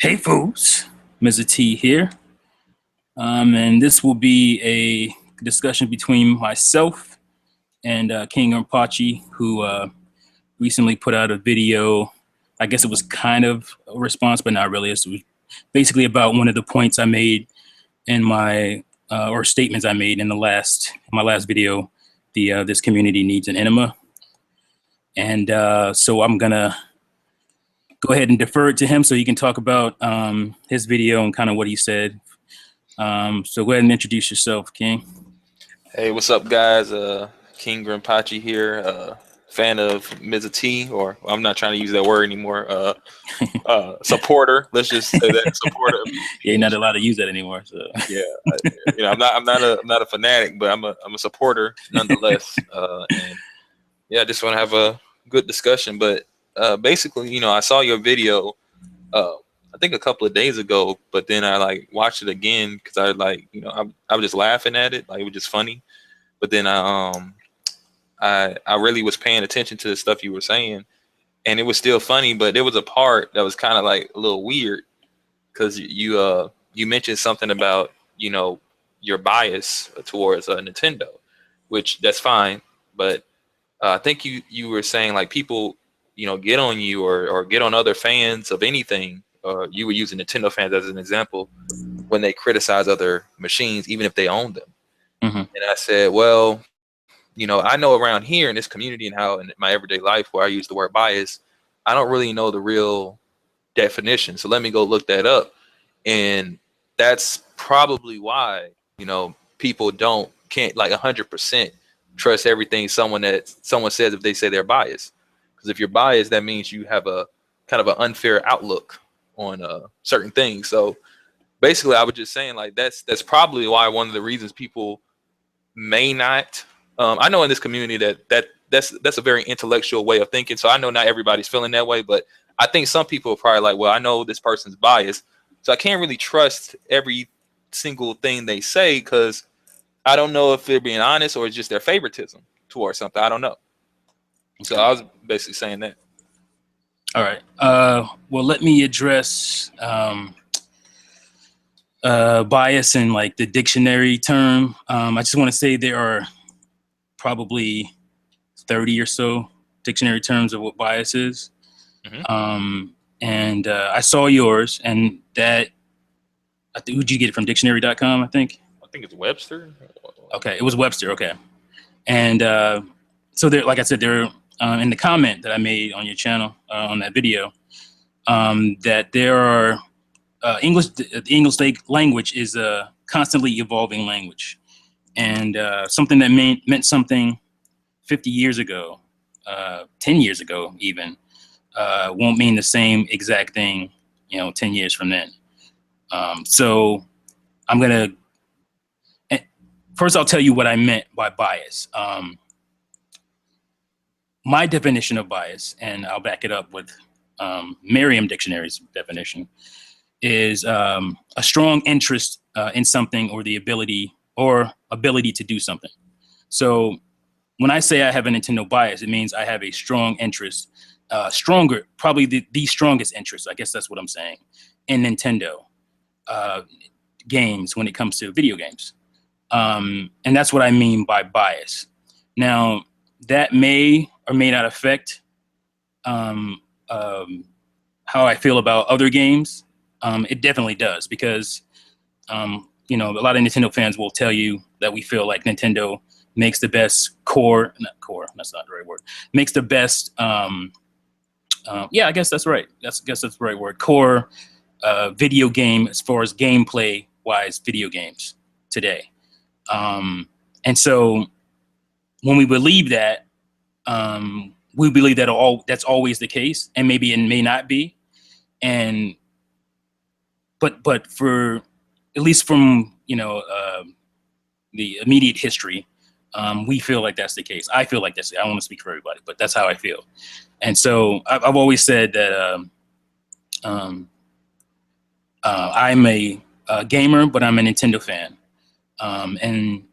Hey FOOS, Mr. T here, and this will be a discussion between myself and King Grimpachi, who recently put out a video. I guess it was kind of a response, but not really. It was basically about one of the points I made in my or statements I made in my last video. The this community needs an enema, and so I'm gonna go ahead and defer it to him so he can talk about his video and kind of what he said. So go ahead and introduce yourself, King. Hey, what's up, guys? King Grimpachi here. Fan of Ms. T, or I'm not trying to use that word anymore. Supporter. Let's just say that supporter. Yeah, you're not allowed to use that anymore. So Yeah, I'm not a fanatic, but I'm a supporter nonetheless. And yeah, I just want to have a good discussion. But basically, I saw your video. I think a couple of days ago, but then I watched it again because I was just laughing at it, like it was just funny. But then I really was paying attention to the stuff you were saying, and it was still funny, but there was a part that was kind of like a little weird because you mentioned something about your bias towards Nintendo, which that's fine, but I think you were saying like people get on you or get on other fans of anything. You were using Nintendo fans as an example when they criticize other machines, even if they own them. mm-hmm. And I said, well, I know around here in this community and how in my everyday life where I use the word bias, I don't really know the real definition. So let me go look that up. And that's probably why, people can't like 100% trust everything someone says if they say they're biased. Because if you're biased, that means you have a kind of an unfair outlook on certain things. So basically, I was just saying like that's probably why one of the reasons people may not. I know in this community that's a very intellectual way of thinking. So I know not everybody's feeling that way, but I think some people are probably like, well, I know this person's biased, so I can't really trust every single thing they say because I don't know if they're being honest or it's just their favoritism towards something. I don't know. So I was basically saying that. All right. Well, let me address bias in like the dictionary term. I just want to say there are probably 30 or so dictionary terms of what bias is. Mm-hmm. And I saw yours, and who'd you get it from? Dictionary.com, I think. I think it's Webster. Okay, it was Webster. Okay, and so there, like I said, there in the comment that I made on your channel on that video, that there are the English language is a constantly evolving language, and something that meant something 50 years ago, 10 years ago even, won't mean the same exact thing, 10 years from then. So I'm gonna first I'll tell you what I meant by bias. My definition of bias, and I'll back it up with Merriam Dictionary's definition, is a strong interest in something or the ability to do something. So when I say I have a Nintendo bias, it means I have a strong interest, probably the strongest interest, I guess that's what I'm saying, in Nintendo games when it comes to video games. And that's what I mean by bias. Now, that may or may not affect how I feel about other games. It definitely does because, a lot of Nintendo fans will tell you that we feel like Nintendo makes the best that's not the right word, makes the best, yeah, I guess that's right. I guess that's the right word. Core video game as far as gameplay wise video games today. And so when we believe that, we believe that that's always the case, and maybe it may not be. And but for at least from the immediate history, we feel like that's the case. I feel like that's. I don't want to speak for everybody, but that's how I feel. And so I've always said that I'm a gamer, but I'm a Nintendo fan. And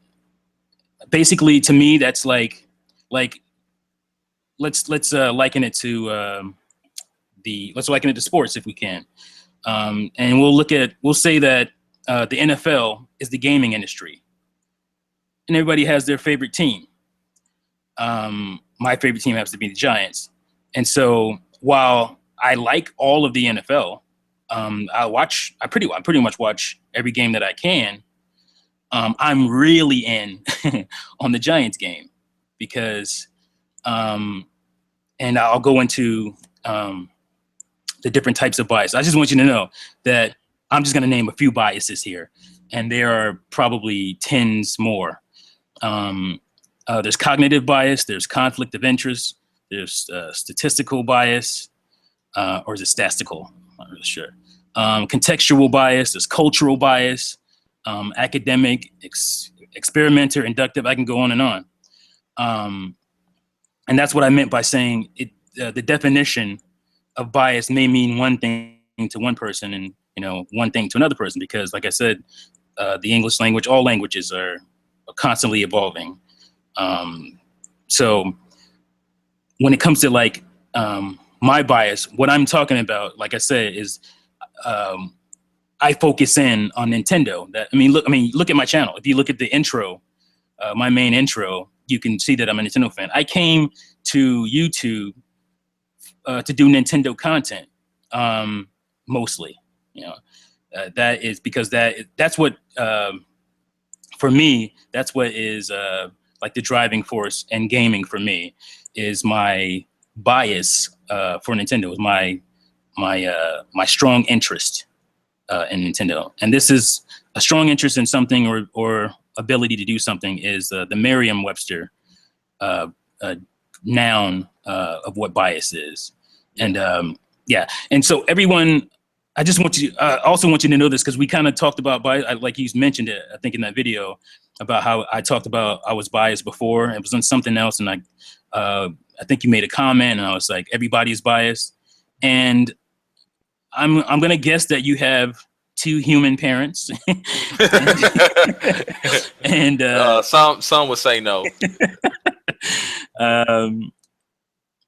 basically, to me, that's like let's liken it to let's liken it to sports if we can. And we'll say that the NFL is the gaming industry, and everybody has their favorite team. My favorite team happens to be the Giants, and so while I like all of the NFL, I pretty much watch every game that I can. I'm really in on the Giants game because, and I'll go into the different types of bias. I just want you to know that I'm just going to name a few biases here, and there are probably tens more. There's cognitive bias, there's conflict of interest, there's statistical bias, or is it statistical? I'm not really sure. Contextual bias, there's cultural bias, academic, experimenter, inductive. I can go on and on. And that's what I meant by saying it. The definition of bias may mean one thing to one person and one thing to another person, because, like I said, the English language, all languages are constantly evolving. So when it comes to my bias, what I'm talking about, like I said, is I focus in on Nintendo. Look at my channel. If you look at the intro, my main intro, you can see that I'm a Nintendo fan. I came to YouTube to do Nintendo content, mostly. That is because that's what for me. That's what is like the driving force in gaming for me, is my bias for Nintendo, is my strong interest in Nintendo. And this is a strong interest in something or ability to do something is the Merriam-Webster noun of what bias is. And and so everyone, I just want you, also want you to know this, because we kind of talked about bias, like you mentioned it, I think in that video, about how I talked about I was biased before. It was on something else, and I think you made a comment, and I was like, everybody's biased. And I'm gonna guess that you have two human parents, and some would say no.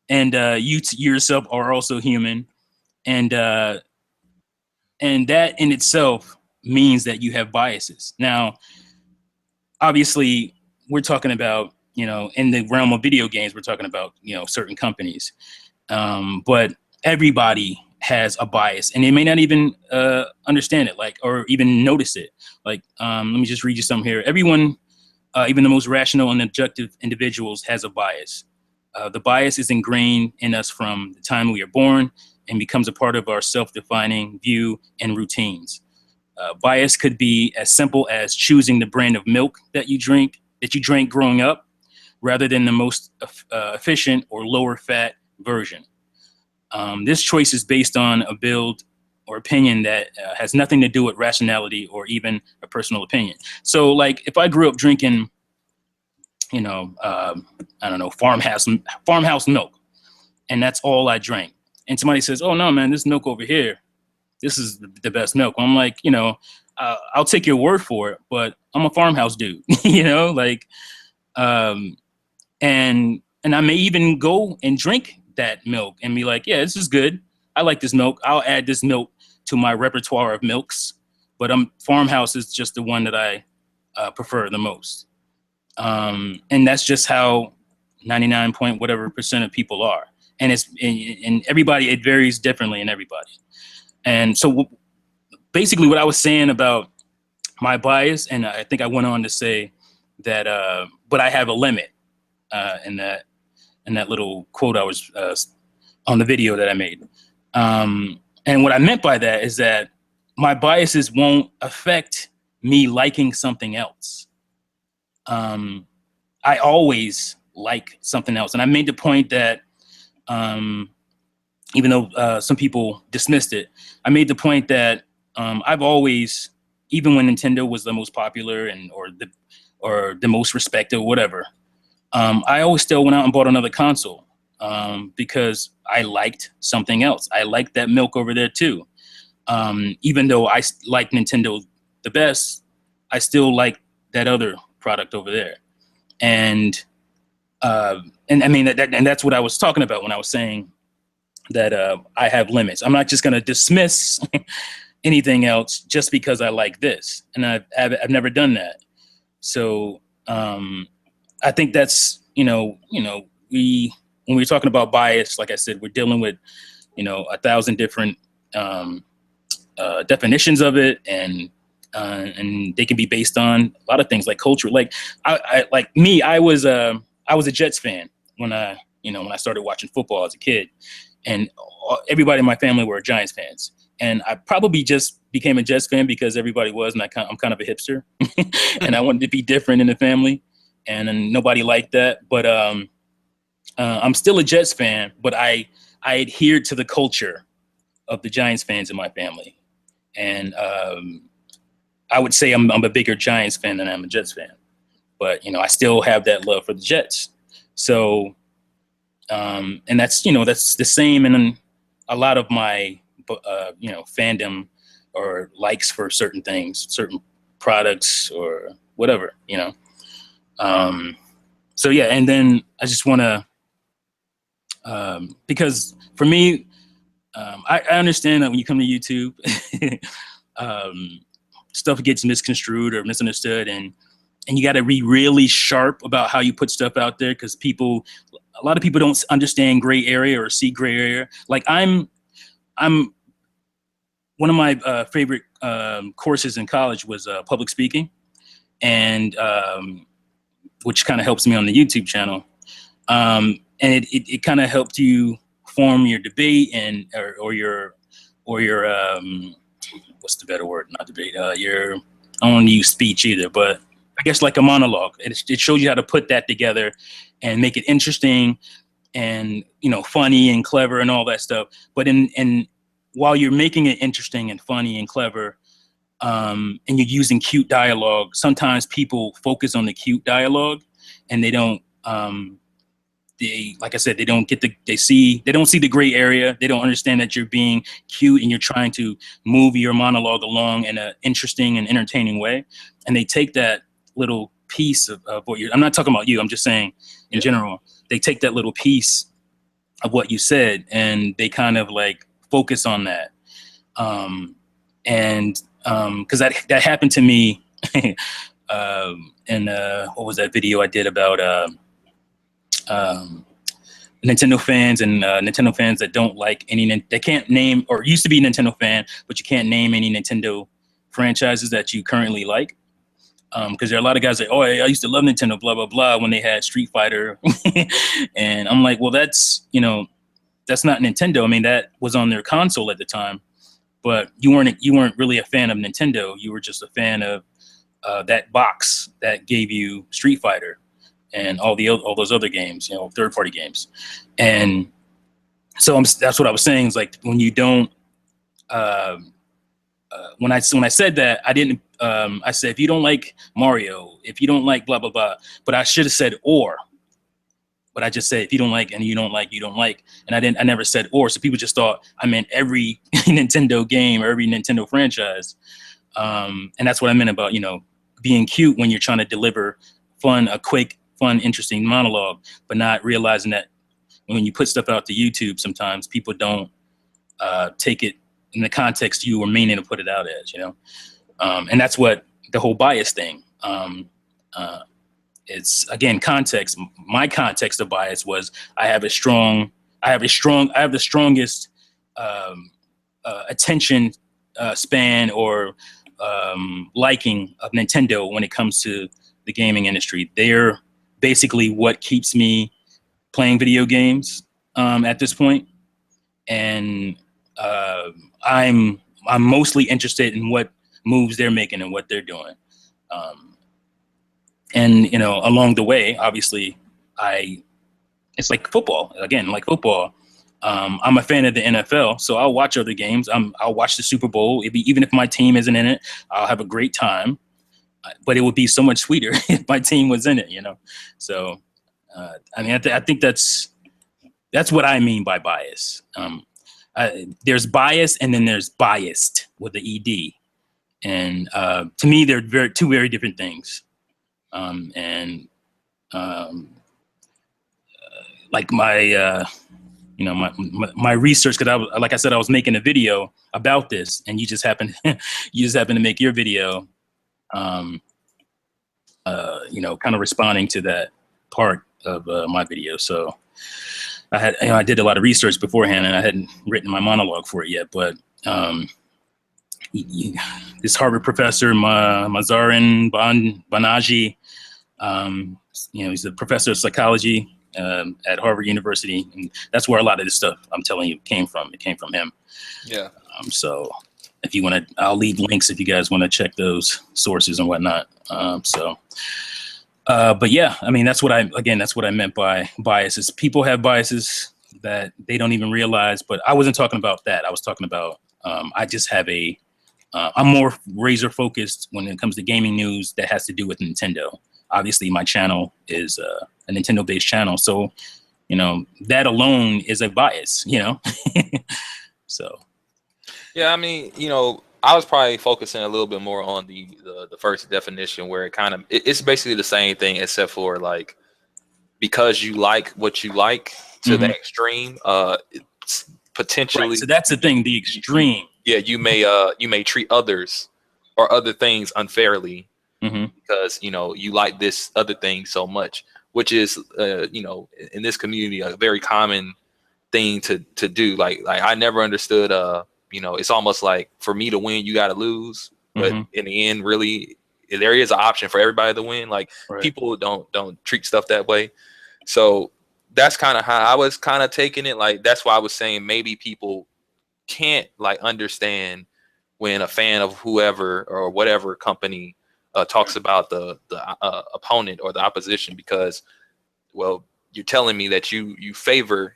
And you yourself are also human, and that in itself means that you have biases. Now, obviously, we're talking about, in the realm of video games, we're talking about, certain companies, but everybody has a bias, and they may not even understand it, or even notice it. Let me just read you some here. Everyone, even the most rational and objective individuals, has a bias. The bias is ingrained in us from the time we are born and becomes a part of our self-defining view and routines. Bias could be as simple as choosing the brand of milk that you drank growing up, rather than the most efficient or lower fat version. This choice is based on a build or opinion that has nothing to do with rationality or even a personal opinion. So, if I grew up drinking, I don't know, farmhouse milk, and that's all I drank, and somebody says, "Oh no, man, this milk over here, this is the best milk." I'm like, I'll take your word for it, but I'm a farmhouse dude, and I may even go and drink that milk and be like, yeah, this is good. I like this milk. I'll add this milk to my repertoire of milks, but farmhouse is just the one that I prefer the most. And that's just how 99 point whatever percent of people are. And it's in everybody, it varies differently in everybody. And so basically what I was saying about my bias, and I think I went on to say that, but I have a limit in that little quote I was on the video that I made. And what I meant by that is that my biases won't affect me liking something else. I always like something else. And I made the point that, even though some people dismissed it, I made the point that I've always, even when Nintendo was the most popular or the most respected or whatever, I always still went out and bought another console because I liked something else. I liked that milk over there too. Even though I like Nintendo the best, I still like that other product over there. And I mean, and that's what I was talking about when I was saying that I have limits. I'm not just going to dismiss anything else just because I like this, and I've never done that. So I think that's we when we're talking about bias, like I said, we're dealing with 1,000 different definitions of it, and they can be based on a lot of things like culture. Like I was a Jets fan when I started watching football as a kid, and everybody in my family were Giants fans. And I probably just became a Jets fan because everybody was, and I'm kind of a hipster, and I wanted to be different in the family, and nobody liked that. But I'm still a Jets fan, but I adhered to the culture of the Giants fans in my family, and I would say I'm a bigger Giants fan than I'm a Jets fan. But I still have that love for the Jets. So, and that's the same in a lot of my fandom or likes for certain things, certain products or whatever. So yeah, and then I just want to because for me, I understand that when you come to YouTube, stuff gets misconstrued or misunderstood, and you got to be really sharp about how you put stuff out there, because a lot of people don't understand gray area or see gray area. Like I'm one of my favorite courses in college was public speaking, and which kind of helps me on the YouTube channel. And it kind of helped you form your debate and or your what's the better word? Not debate. I don't want to use speech either, but I guess like a monologue. It shows you how to put that together and make it interesting and funny and clever and all that stuff. But in while you're making it interesting and funny and clever, and you're using cute dialogue, sometimes people focus on the cute dialogue and they don't. Like I said, they don't see the gray area. They don't understand that you're being cute and you're trying to move your monologue along in an interesting and entertaining way. And they take that little piece of what I'm not talking about you, I'm just saying in general, they take that little piece of what you said and they kind of like focus on that. Cause that happened to me in what was that video I did about, Nintendo fans and Nintendo fans that don't like they can't name, or used to be a Nintendo fan, but you can't name any Nintendo franchises that you currently like. Because there are a lot of guys that, oh, I used to love Nintendo, blah, blah, blah, when they had Street Fighter. And I'm like, well, that's not Nintendo. I mean, that was on their console at the time, but you weren't really a fan of Nintendo. You were just a fan of that box that gave you Street Fighter and all those other games, third-party games. And so that's what I was saying, is like, when you don't, when I said that, I didn't, I said, if you don't like Mario, if you don't like blah, blah, blah, but I should have said but I just said, if you don't like, and you don't like, you don't like. And I never said or. So people just thought I meant every Nintendo game or every Nintendo franchise. And that's what I meant about, being cute when you're trying to deliver a quick, fun, interesting monologue, but not realizing that when you put stuff out to YouTube, sometimes people don't take it in the context you were meaning to put it out as, and that's what the whole bias thing. It's again context. My context of bias was I have the strongest attention span or liking of Nintendo when it comes to the gaming industry. They're basically what keeps me playing video games at this point, and I'm mostly interested in what moves they're making and what they're doing. And along the way, obviously, it's like football. Again, like football, I'm a fan of the NFL, so I'll watch other games. I'll watch the Super Bowl. Even if my team isn't in it, I'll have a great time. But it would be so much sweeter if my team was in it, So, I mean, I think that's what I mean by bias. There's bias, and then there's biased with the ed, and to me, they're two very different things. And like my my research, because like I said, I was making a video about this, and you just happened to make your video, kind of responding to that part of my video. So I did a lot of research beforehand, and I hadn't written my monologue for it yet. But this Harvard professor, Mazarin Banaji, he's a professor of psychology at Harvard University, and that's where a lot of this stuff I'm telling you came from. It came from him. Yeah. So if you want to, I'll leave links if you guys want to check those sources and whatnot. But yeah, I mean, that's what I meant by biases. People have biases that they don't even realize, but I wasn't talking about that. I was talking about, I just have I'm more razor focused when it comes to gaming news that has to do with Nintendo. Obviously my channel is a Nintendo based channel. So, that alone is a bias, so. Yeah, I mean, I was probably focusing a little bit more on the first definition, where it's basically the same thing, except for like, because you like what you like to the extreme, it's potentially. Right, so that's the thing, the extreme. Yeah, you may treat others or other things unfairly because you like this other thing so much, which is in this community a very common thing to do. Like I never understood. It's almost like for me to win, you got to lose. But in the end, really, there is an option for everybody to win. Like people don't treat stuff that way. So that's kind of how I was kind of taking it. Like that's why I was saying maybe people can't like understand when a fan of whoever or whatever company talks about the opponent or the opposition, because, well, you're telling me that you favor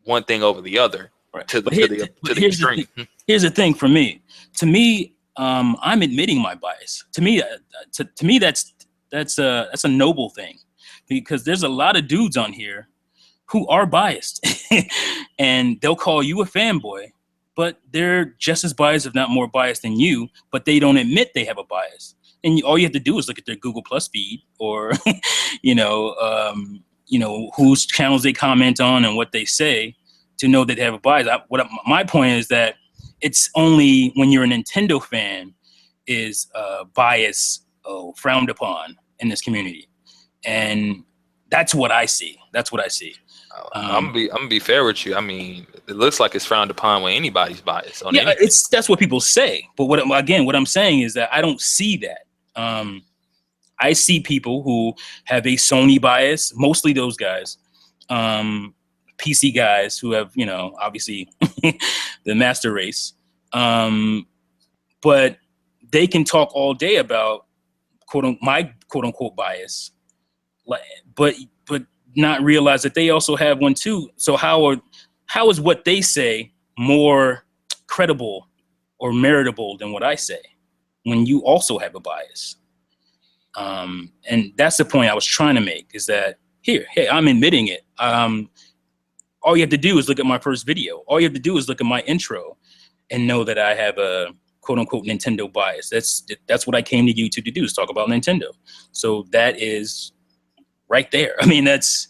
one thing over the other. Right. To the extreme. Here's the thing for me. To me, I'm admitting my bias. To me, that's a noble thing, because there's a lot of dudes on here who are biased, and they'll call you a fanboy, but they're just as biased, if not more biased than you. But they don't admit they have a bias, and all you have to do is look at their Google Plus feed, or whose channels they comment on and what they say, to know that they have a bias. My point is that it's only when you're a Nintendo fan is bias frowned upon in this community, and that's what I see. I'm gonna be fair with you. I mean, it looks like it's frowned upon when anybody's biased on anything. That's what people say. But what I'm saying is that I don't see that. I see people who have a Sony bias, mostly those guys. PC guys who have, obviously the master race. But they can talk all day about my quote unquote bias, but not realize that they also have one too. So how is what they say more credible or meritable than what I say, when you also have a bias? And that's the point I was trying to make, is that hey, I'm admitting it. All you have to do is look at my first video. All you have to do is look at my intro and know that I have a quote unquote Nintendo bias. That's what I came to YouTube to do, is talk about Nintendo. So that is right there. I mean, that's,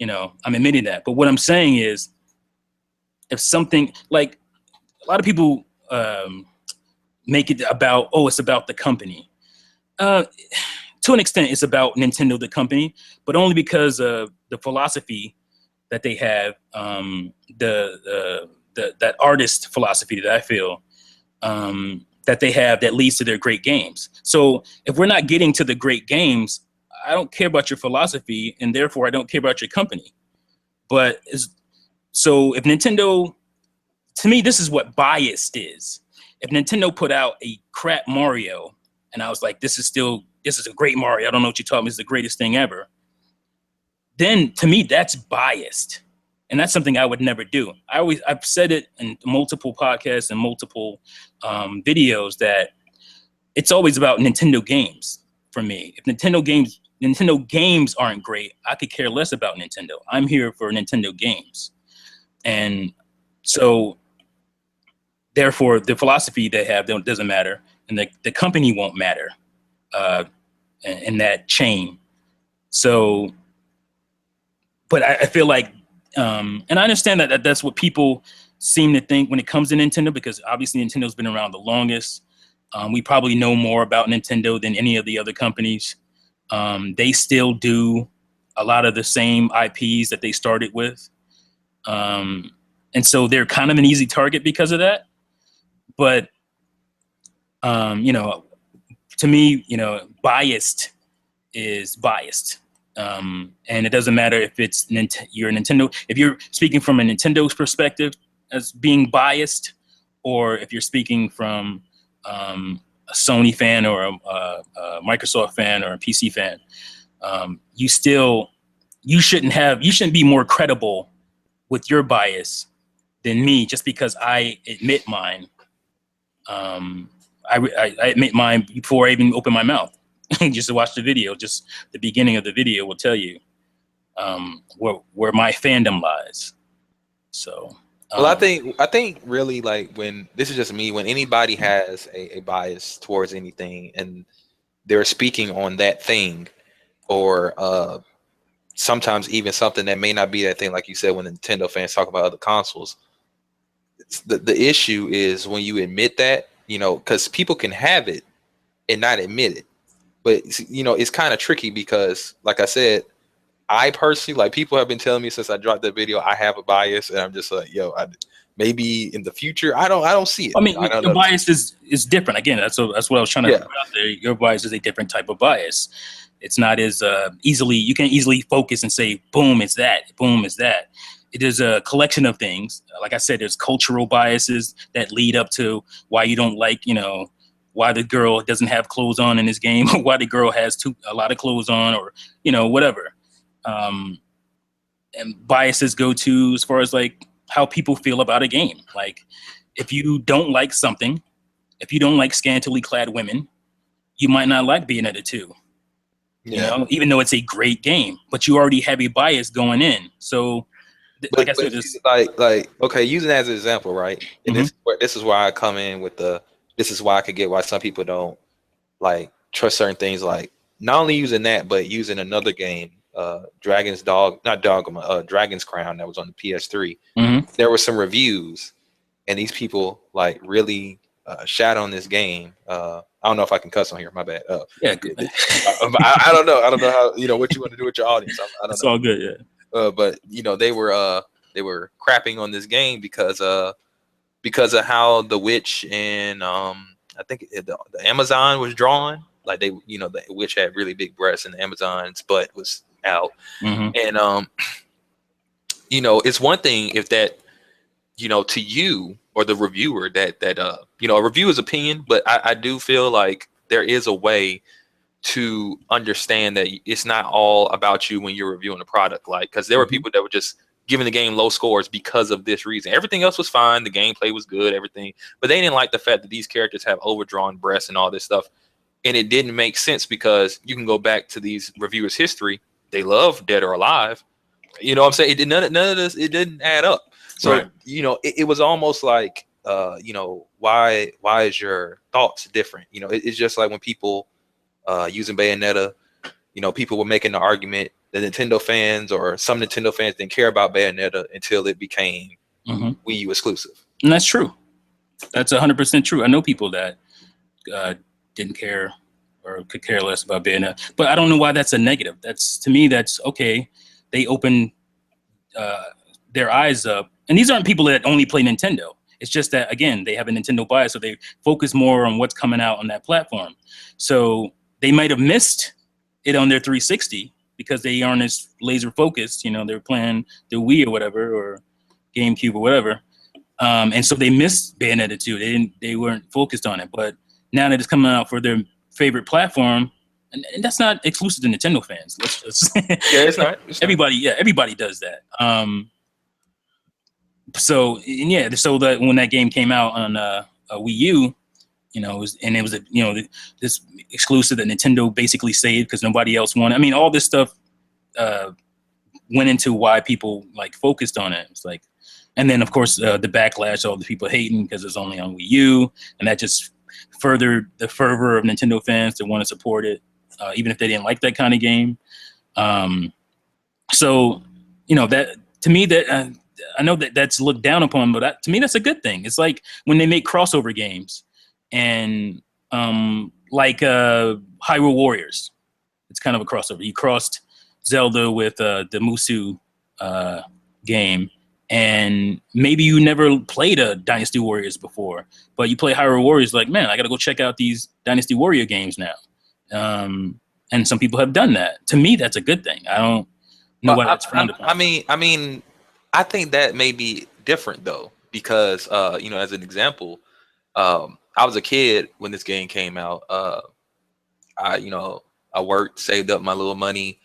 I'm admitting that. But what I'm saying is, if something, like, a lot of people make it about, it's about the company. To an extent, it's about Nintendo, the company, but only because of the philosophy that they have, that artist philosophy that I feel that they have, that leads to their great games. So if we're not getting to the great games, I don't care about your philosophy, and therefore I don't care about your company. So if Nintendo, to me, this is what biased is. If Nintendo put out a crap Mario, and I was like, this is a great Mario, I don't know what you taught me, it's the greatest thing ever, then to me, that's biased. And that's something I would never do. I've said it in multiple podcasts and multiple videos, that it's always about Nintendo games for me. If Nintendo games aren't great, I could care less about Nintendo. I'm here for Nintendo games. And so therefore the philosophy they have doesn't matter, and the company won't matter in that chain. So, but I feel like And I understand that that's what people seem to think when it comes to Nintendo, because obviously Nintendo's been around the longest. We probably know more about Nintendo than any of the other companies. They still do a lot of the same IPs that they started with. And so they're kind of an easy target because of that. But, you know, to me, you know, biased is biased. And it doesn't matter if it's you're a Nintendo, if you're speaking from a Nintendo's perspective as being biased, or if you're speaking from a Sony fan or a Microsoft fan or a PC fan, you shouldn't be more credible with your bias than me just because I admit mine. I admit mine before I even open my mouth. Just to watch the video, just the beginning of the video will tell you where my fandom lies. So, well, I think really, like, when this is just me, when anybody has a bias towards anything and they're speaking on that thing, or sometimes even something that may not be that thing, like you said, when Nintendo fans talk about other consoles, the issue is when you admit that, you know, because people can have it and not admit it. But, you know, it's kind of tricky because, like I said, I personally, like, people have been telling me since I dropped that video, I have a bias, and I'm just like, yo, maybe in the future, I don't see it. I mean, I don't your know. bias is different. Again, that's what I was trying to put out there. Your bias is a different type of bias. It's not as you can't easily focus and say, boom, it's that, boom, it's that. It is a collection of things. Like I said, there's cultural biases that lead up to why you don't like, you know, why the girl doesn't have clothes on in this game, or why the girl has a lot of clothes on, or, you know, whatever. And biases go to as far as like how people feel about a game. Like, if you don't like something, if you don't like scantily clad women, you might not like Bayonetta 2. You know, even though it's a great game, but you already have a bias going in. So, like I said, like okay, using that as an example, right? And this is why I come in with this is why I could get why some people don't like trust certain things, like not only using that, but using another game, Dragon's Crown, that was on the PS3. There were some reviews, and these people like really shat on this game. I don't know if I can cuss on here. My bad. Yeah, I don't know. I don't know how, you know, what you want to do with your audience. I don't it's know. all good. Yeah. But you know, they were crapping on this game because of how the witch and I think the Amazon was drawn. Like, they, you know, the witch had really big breasts and the Amazon's butt was out. And you know, it's one thing if that, you know, to you or the reviewer, that you know, a reviewer's opinion, but I do feel like there is a way to understand that it's not all about you when you're reviewing a product. Like, because there were people that were just giving the game low scores because of this reason. Everything else was fine, the gameplay was good, everything, but they didn't like the fact that these characters have overdrawn breasts and all this stuff, and it didn't make sense because you can go back to these reviewers' history. They love Dead or Alive. You know what I'm saying? None of this, it didn't add up. So, you know, it was almost like, you know, why is your thoughts different? You know, it's just like when people using Bayonetta, you know, people were making the argument that Nintendo fans or some Nintendo fans didn't care about Bayonetta until it became Wii U exclusive. And that's true. That's 100% true. I know people that didn't care or could care less about Bayonetta, but I don't know why that's a negative. That's, to me, that's okay. They open their eyes up. And these aren't people that only play Nintendo. It's just that, again, they have a Nintendo bias, so they focus more on what's coming out on that platform. So they might have missed it on their 360 because they aren't as laser focused. You know, they're playing the Wii or whatever, or GameCube or whatever. And so they missed Bayonetta 2. They weren't focused on it. But now that it's coming out for their favorite platform, and that's not exclusive to Nintendo fans. Let's just it's not. Everybody does that. So that when that game came out on a Wii U, you know, it was this exclusive that Nintendo basically saved because nobody else wanted. I mean, all this stuff went into why people like focused on it. It's like, and then of course the backlash, all the people hating because it's only on Wii U, and that just furthered the fervor of Nintendo fans to want to support it, even if they didn't like that kind of game. So, you know, that to me that I know that that's looked down upon, but to me that's a good thing. It's like when they make crossover games, and like Hyrule Warriors, it's kind of a crossover. You crossed Zelda with the Musu game, and maybe you never played a Dynasty Warriors before, but you play Hyrule Warriors, like, man, I got to go check out these Dynasty Warrior games now. And some people have done that. To me, that's a good thing. I don't know why that's frowned upon. I mean, I think that may be different though, because you know, as an example, I was a kid when this game came out. I worked, saved up my little money,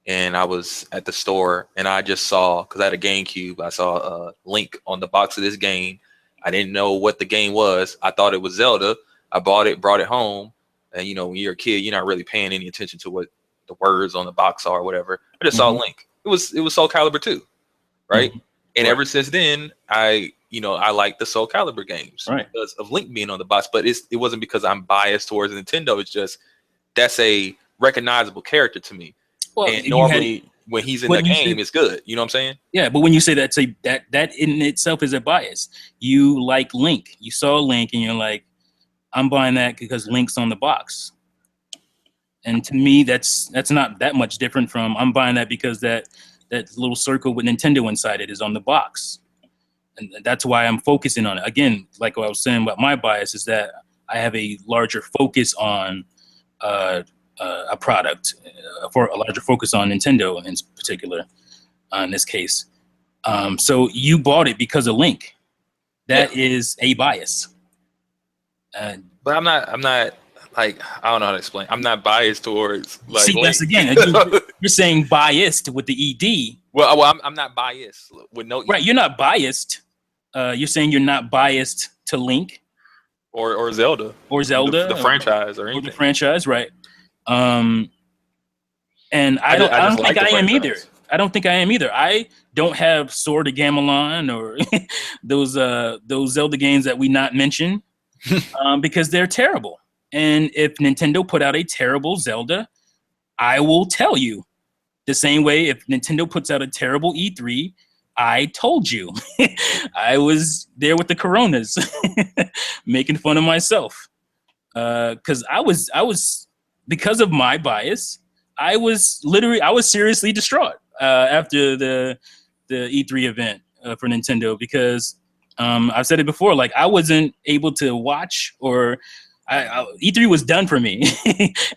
and I was at the store, and I just saw, because I had a GameCube, I saw a link on the box of this game. I didn't know what the game was. I thought it was Zelda. I bought it, brought it home, and you know, when you're a kid, you're not really paying any attention to what the words on the box are or whatever. I just saw a link. It was Soul Calibur 2, right? And ever since then, I like the Soul Calibur games because of Link being on the box. But it wasn't because I'm biased towards Nintendo. It's just that's a recognizable character to me. Well, and normally when he's in the game, it's good. You know what I'm saying? Yeah, but when you say that, that in itself is a bias. You like Link. You saw Link, and you're like, I'm buying that because Link's on the box. And to me, that's not that much different from I'm buying that because that little circle with Nintendo inside it is on the box. And that's why I'm focusing on it. Again, like what I was saying about my bias is that I have a larger focus on a product, for a larger focus on Nintendo in particular, in this case. So you bought it because of Link. That is a bias. But I'm not like, I don't know how to explain. I'm not biased towards like. See, that's again, you're saying biased with the ED. Well, I'm not biased with no. Right, you're not biased. You're saying you're not biased to Link, or Zelda, the franchise, or anything. Or the franchise, right? And I don't think I am either. I don't think I am either. I don't have Sword of Gamelon or those Zelda games that we not mentioned because they're terrible. And if Nintendo put out a terrible Zelda, I will tell you. The same way if Nintendo puts out a terrible E3, I told you. I was there with the Coronas, making fun of myself. Because I was because of my bias, I was seriously distraught after the E3 event for Nintendo, because I've said it before, like I wasn't able to watch, or E3 was done for me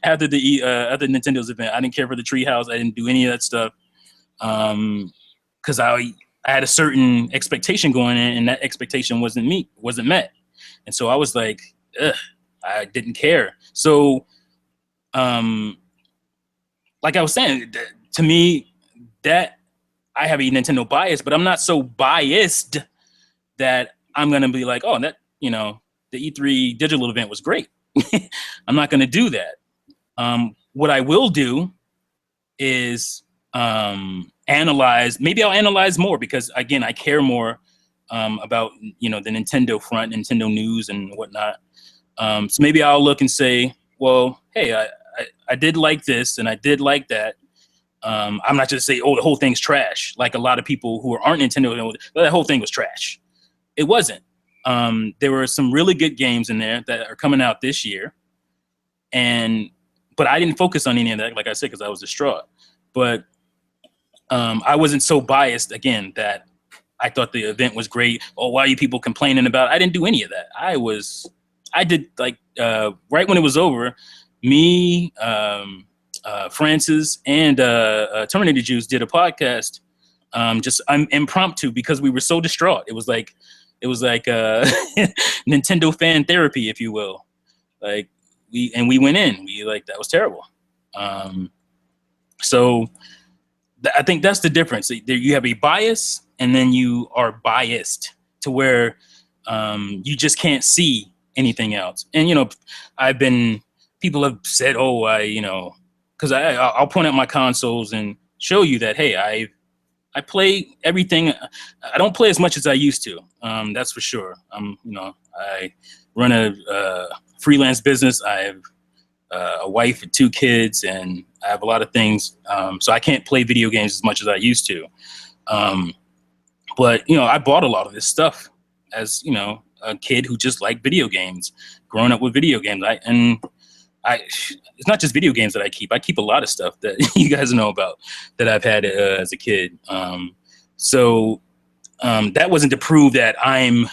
after after Nintendo's event. I didn't care for the Treehouse. I didn't do any of that stuff because I had a certain expectation going in, and that expectation wasn't met, and so I was like, ugh, I didn't care. So, like I was saying, to me, that I have a Nintendo bias, but I'm not so biased that I'm gonna be like, oh, that the E3 digital event was great. I'm not going to do that. What I will do is analyze. Maybe I'll analyze more because, again, I care more about the Nintendo front, Nintendo news and whatnot. So maybe I'll look and say, well, hey, I did like this and I did like that. I'm not just say, oh, the whole thing's trash. Like a lot of people who aren't Nintendo, that whole thing was trash. It wasn't. There were some really good games in there that are coming out this year, but I didn't focus on any of that, like I said, because I was distraught. But I wasn't so biased, again, that I thought the event was great. Oh, why are you people complaining about it? I didn't do any of that. I did like right when it was over, me, Francis, and Terminator Juice did a podcast, just impromptu, because we were so distraught. It was like Nintendo fan therapy, if you will. Like we went in. That was terrible. So I think that's the difference. You have a bias, and then you are biased to where you just can't see anything else. And people have said, oh, because I'll point out my consoles and show you that, hey, I play everything. I don't play as much as I used to. That's for sure. I run a freelance business. I have a wife and 2 kids, and I have a lot of things. So I can't play video games as much as I used to. But I bought a lot of this stuff as a kid who just liked video games, growing up with video games. It's not just video games that I keep. I keep a lot of stuff that you guys know about that I've had as a kid. So that wasn't to prove that I'm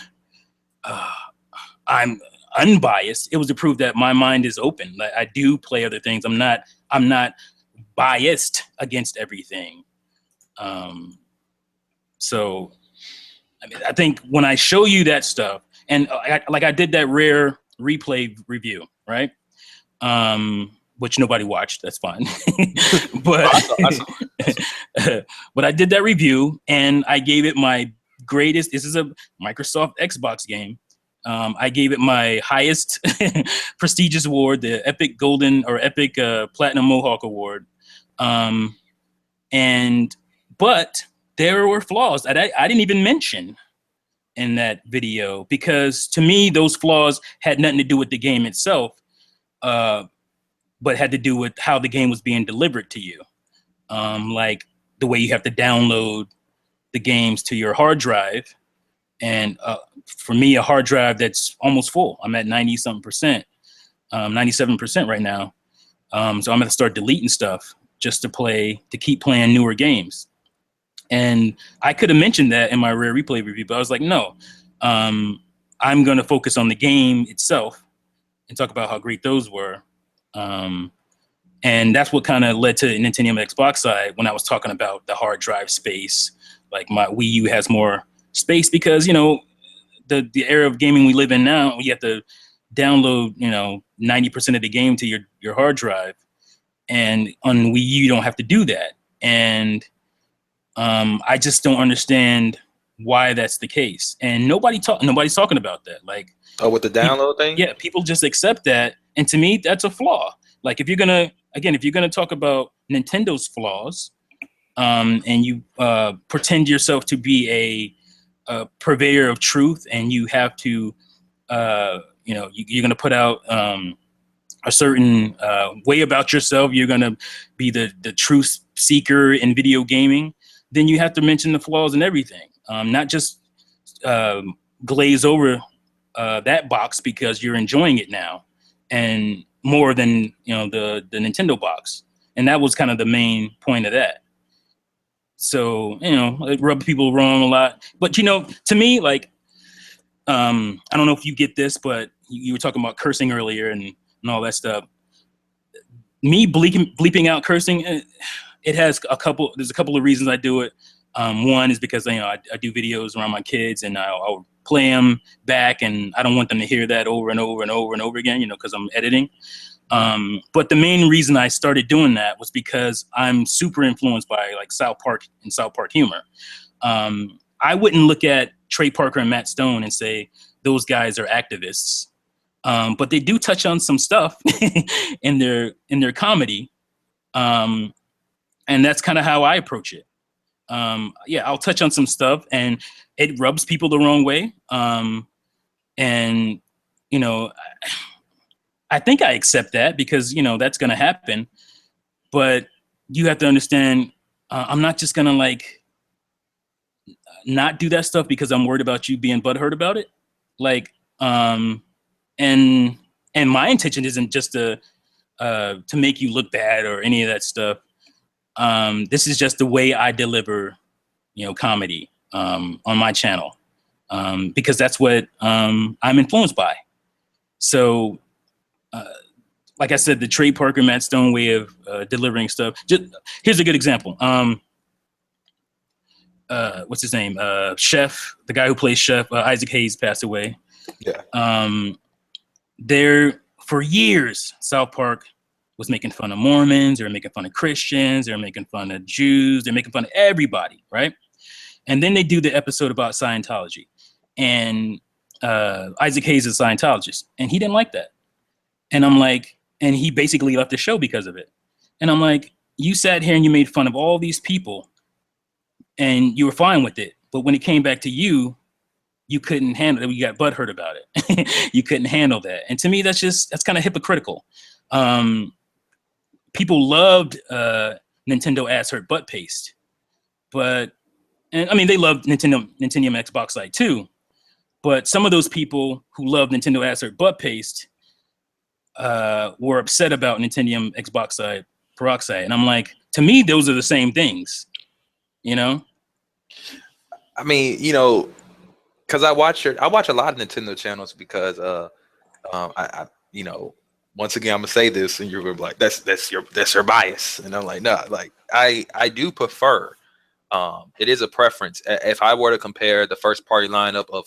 unbiased. It was to prove that my mind is open. Like, I do play other things. I'm not biased against everything. So I mean, I think when I show you that stuff, and I did that rare replay review, right? Which nobody watched. That's fine. But but I did that review, and I gave it my greatest. This is a Microsoft Xbox game. I gave it my highest prestigious award, the Epic Golden or Epic Platinum Mohawk Award. But there were flaws that I didn't even mention in that video, because to me, those flaws had nothing to do with the game itself, but had to do with how the game was being delivered to you. Like the way you have to download the games to your hard drive. And for me, a hard drive that's almost full. I'm at 90-something%, 97% right now. So I'm going to start deleting stuff just to keep playing newer games. And I could have mentioned that in my rare replay review, but I was like, no, I'm going to focus on the game itself and talk about how great those were. And that's what kind of led to Nintendo Xbox side when I was talking about the hard drive space. Like my Wii U has more space because, the era of gaming we live in now, you have to download, 90% of the game to your hard drive. And on Wii U, you don't have to do that. And I just don't understand why that's the case. And nobody's talking about that. Like, with the download thing? Yeah, people just accept that. And to me, that's a flaw. Like, if you're gonna talk about Nintendo's flaws, and you pretend yourself to be a purveyor of truth, and you have to, you're gonna put out a certain way about yourself. You're gonna be the truth seeker in video gaming. Then you have to mention the flaws and everything, not just glaze over that box because you're enjoying it now, and more than the Nintendo box. And that was kind of the main point of that. So it rubbed people wrong a lot. But to me, like, I don't know if you get this, but you were talking about cursing earlier and all that stuff. Me bleeping out cursing, there's a couple of reasons I do it. One is because I do videos around my kids, and I'll play them back, and I don't want them to hear that over and over and over and over again, because I'm editing. But the main reason I started doing that was because I'm super influenced by like South Park and South Park humor. I wouldn't look at Trey Parker and Matt Stone and say those guys are activists, but they do touch on some stuff in their comedy. And that's kind of how I approach it. I'll touch on some stuff, and it rubs people the wrong way. And I think I accept that because that's going to happen. But you have to understand, I'm not just going to like not do that stuff because I'm worried about you being butthurt about it. Like, and my intention isn't just to make you look bad or any of that stuff. This is just the way I deliver, comedy on my channel, because that's what I'm influenced by. So, like I said, the Trey Parker, Matt Stone way of delivering stuff. Here's a good example. What's his name? Chef, the guy who plays Chef, Isaac Hayes, passed away. Yeah. For years, South Park was making fun of Mormons, they were making fun of Christians, they were making fun of Jews, they're making fun of everybody, right? And then they do the episode about Scientology. And Isaac Hayes is a Scientologist, and he didn't like that. And I'm like, and he basically left the show because of it. And I'm like, you sat here and you made fun of all these people, and you were fine with it. But when it came back to you, you couldn't handle it. You got butthurt about it. You couldn't handle that. And to me, that's kind of hypocritical. People loved Nintendo ass hurt butt paste, but And I mean, they love Nintendo and Xbox side too. But some of those people who love Nintendo as their butt paste were upset about Nintendo Xbox side, Peroxide. And I'm like, to me, those are the same things, you know? I mean, you know, because I watch a lot of Nintendo channels because you know, once again I'm gonna say this and you're gonna be like, that's your bias. And I'm like, no, like I do prefer it is a preference. If I were to compare the first party lineup of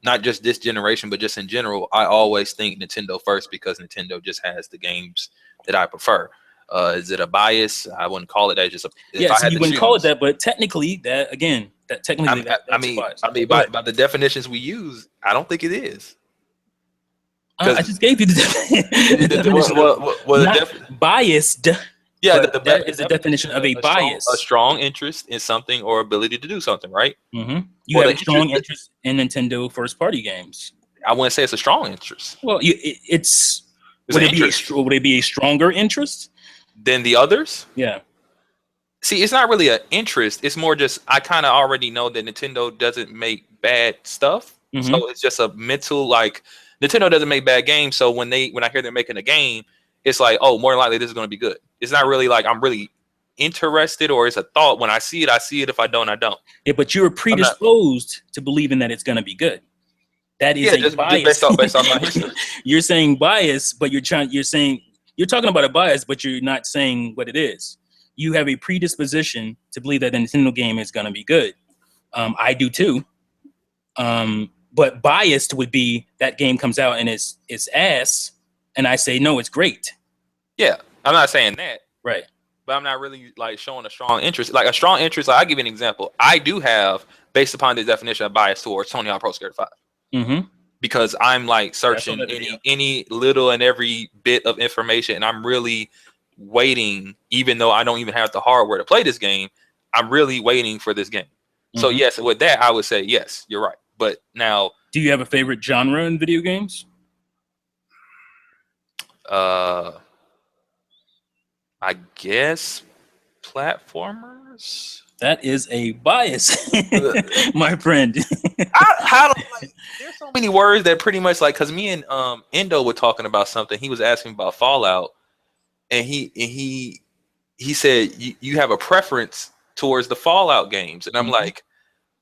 not just this generation but just in general, I always think Nintendo first because Nintendo just has the games that I prefer. Is it a bias? I wouldn't call it that. Just if Yeah, I so had you to wouldn't call it choose. that, but technically that's a bias. I mean, Go ahead. by the definitions we use, I don't think it is. Because I just gave you the definition of not biased, yeah, but that the is the definition definition of a a bias. strong interest in something or ability to do something, right? You Well, have the a strong interest, interest in Nintendo first party games. I wouldn't say it's a strong interest. Well, it's It's an interest. would it be a stronger interest? Than the others. Yeah. See, it's not really an interest. It's more just I kind of already know that Nintendo doesn't make bad stuff, so it's just a mental like Nintendo doesn't make bad games. So when I hear they're making a game, it's like, oh, more than likely this is going to be good. It's not really like I'm really interested or it's a thought. When I see it, I see it. If I don't, I don't. Yeah, but you're predisposed to believing that it's going to be good. That is a bias. Just based off my history. You're saying bias, but you're talking about a bias, but you're not saying what it is. You have a predisposition to believe that the Nintendo game is going to be good. I do too. But biased would be that game comes out and it's ass, and I say no, it's great. Yeah, I'm not saying that. Right. But I'm not really like showing a strong interest. Like a strong interest, like I'll give you an example. I do have, based upon the definition of bias towards Tony Hawk Pro Skater 5. Because I'm like searching any little and every bit of information, and I'm really waiting, even though I don't even have the hardware to play this game, I'm really waiting for this game. So yes, with that, I would say yes, you're right. But now, do you have a favorite genre in video games? I guess platformers. That is a bias, my friend. There's so many words that pretty much like, because me and Endo were talking about something. He was asking about Fallout, and he said you have a preference towards the Fallout games, and I'm like,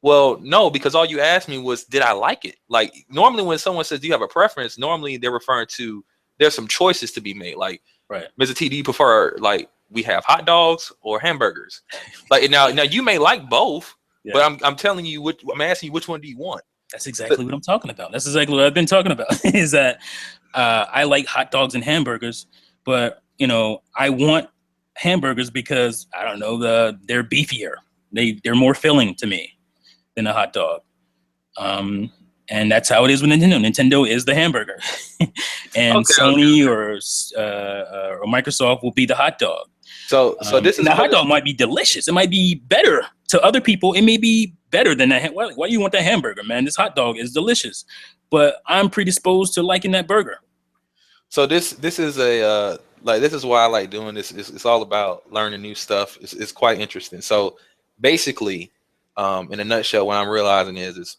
well, no, because all you asked me was did I like it. Like normally when someone says do you have a preference, normally they're referring to there's some choices to be made. Like, right, Mr. T, do you prefer like we have hot dogs or hamburgers? Like now you may like both, but I'm telling you I'm asking you which one do you want? That's exactly what I'm talking about. That's exactly what I've been talking about. Is that I like hot dogs and hamburgers, but I want hamburgers because I don't know they're beefier. They're more filling to me than a hot dog. And that's how it is with Nintendo. Nintendo is the hamburger, and Sony or Microsoft will be the hot dog. So this is the hot dog might be delicious. It might be better to other people. It may be better than that. Why do you want that hamburger, man? This hot dog is delicious, but I'm predisposed to liking that burger. So this is a this is why I like doing this. It's all about learning new stuff. It's quite interesting. So basically, in a nutshell, what I'm realizing is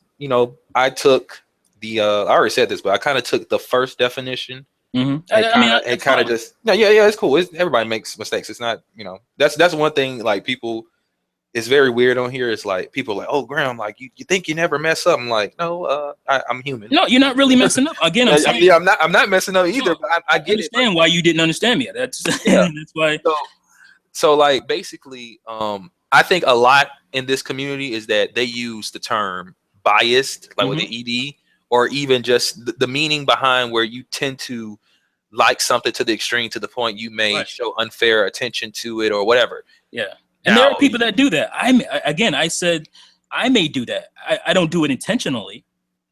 I took the I already said this, but I kind of took the first definition. It's cool. Everybody makes mistakes. It's not that's one thing. Like people, it's very weird on here. It's like people are like, oh, Graham, like you think you never mess up. I'm like, no, I'm human. No, you're not really messing up. Again, I'm not messing up either. But I get understand why you didn't understand me. That's that's why. So like basically, I think a lot in this community is that they use the term biased, like with the ed, or even just the meaning behind where you tend to like something to the extreme to the point you may show unfair attention to it or whatever. Yeah. And there are people that do that. I said I may do that. I don't do it intentionally.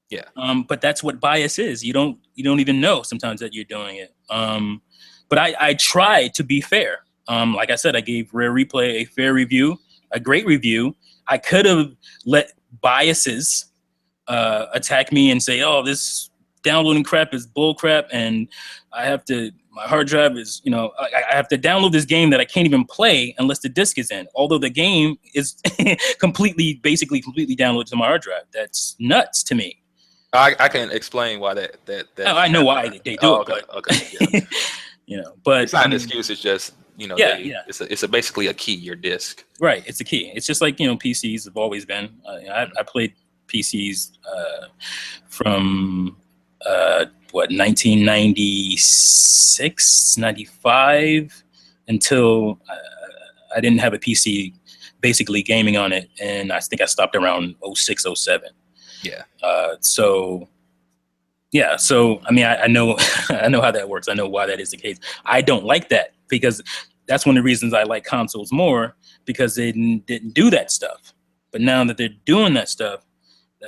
Yeah. But that's what bias is. You don't even know sometimes that you're doing it. But I try to be fair. Like I said, I gave Rare Replay a fair review, a great review. I could have let biases attack me and say, "Oh, this downloading crap is bull crap," and my hard drive is, I have to download this game that I can't even play unless the disc is in. Although the game is completely downloaded to my hard drive. That's nuts to me. I can explain why that I know why they do it, okay, but okay, yeah. But It's not an excuse. It's just yeah. It's basically a key, your disc. Right, it's a key. It's just like PCs have always been. I played PCs from 1996, 95 until I didn't have a PC basically gaming on it, and I think I stopped around 06, 07. Yeah. So I mean, I know I know how that works. I know why that is the case. I don't like that because that's one of the reasons I like consoles more, because they didn't do that stuff. But now that they're doing that stuff,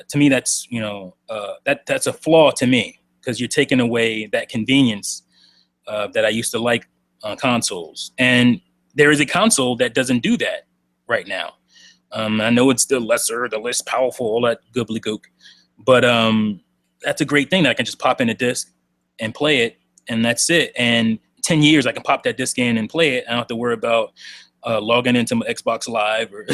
to me, that's that's a flaw to me, because you're taking away that convenience that I used to like on consoles. And there is a console that doesn't do that right now. I know it's the less powerful, all that gobbledygook, but that's a great thing that I can just pop in a disc and play it, and that's it. And 10 years, I can pop that disc in and play it. I don't have to worry about logging into my Xbox Live or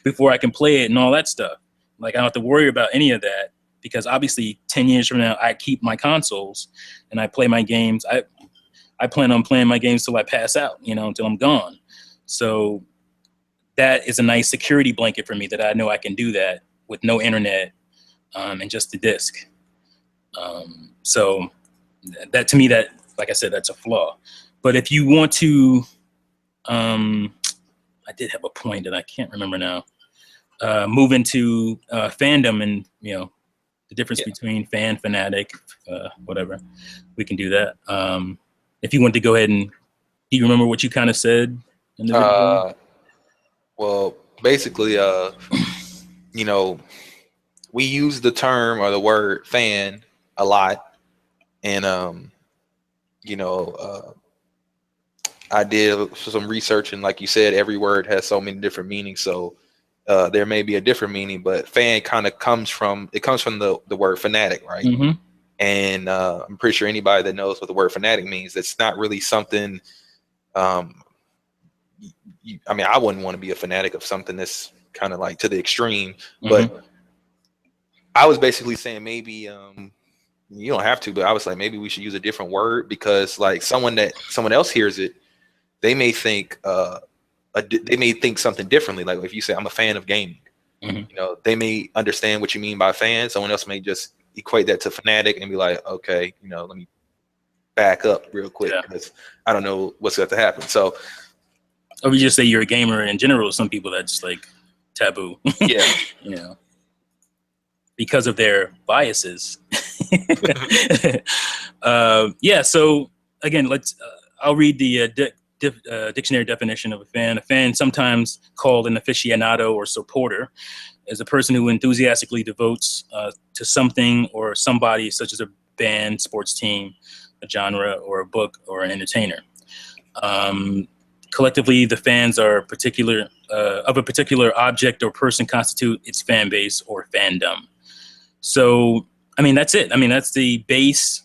before I can play it and all that stuff. Like, I don't have to worry about any of that, because obviously 10 years from now, I keep my consoles and I play my games. I plan on playing my games till I pass out, until I'm gone. So that is a nice security blanket for me, that I know I can do that with no internet and just the disc. So that, to me, that, like I said, that's a flaw. But if you want to, I did have a point that I can't remember now. Move into fandom and the difference between fan, fanatic, whatever. We can do that. If you want to go ahead and, do you remember what you kind of said in the video? Well, basically, we use the term or the word fan a lot, and I did some research, and like you said, every word has so many different meanings. So there may be a different meaning, but fan kind of comes from the word fanatic, right? Mm-hmm. And I'm pretty sure anybody that knows what the word fanatic means, it's not really something. I mean, I wouldn't want to be a fanatic of something that's kind of like to the extreme, but I was basically saying maybe you don't have to, but I was like, maybe we should use a different word, because like someone else hears it, they may think something differently. Like if you say I'm a fan of gaming, they may understand what you mean by fan. Someone else may just equate that to fanatic and be like, okay, let me back up real quick, because I don't know what's going to happen. So, or we just say you're a gamer in general. Some people, that's like taboo. Yeah. Because of their biases. So again, I'll read the dictionary definition of a fan. A fan, sometimes called an aficionado or supporter, is a person who enthusiastically devotes to something or somebody, such as a band, sports team, a genre, or a book, or an entertainer. Collectively, the fans are of a particular object or person constitute its fan base or fandom. So, I mean, that's it. I mean, that's the base.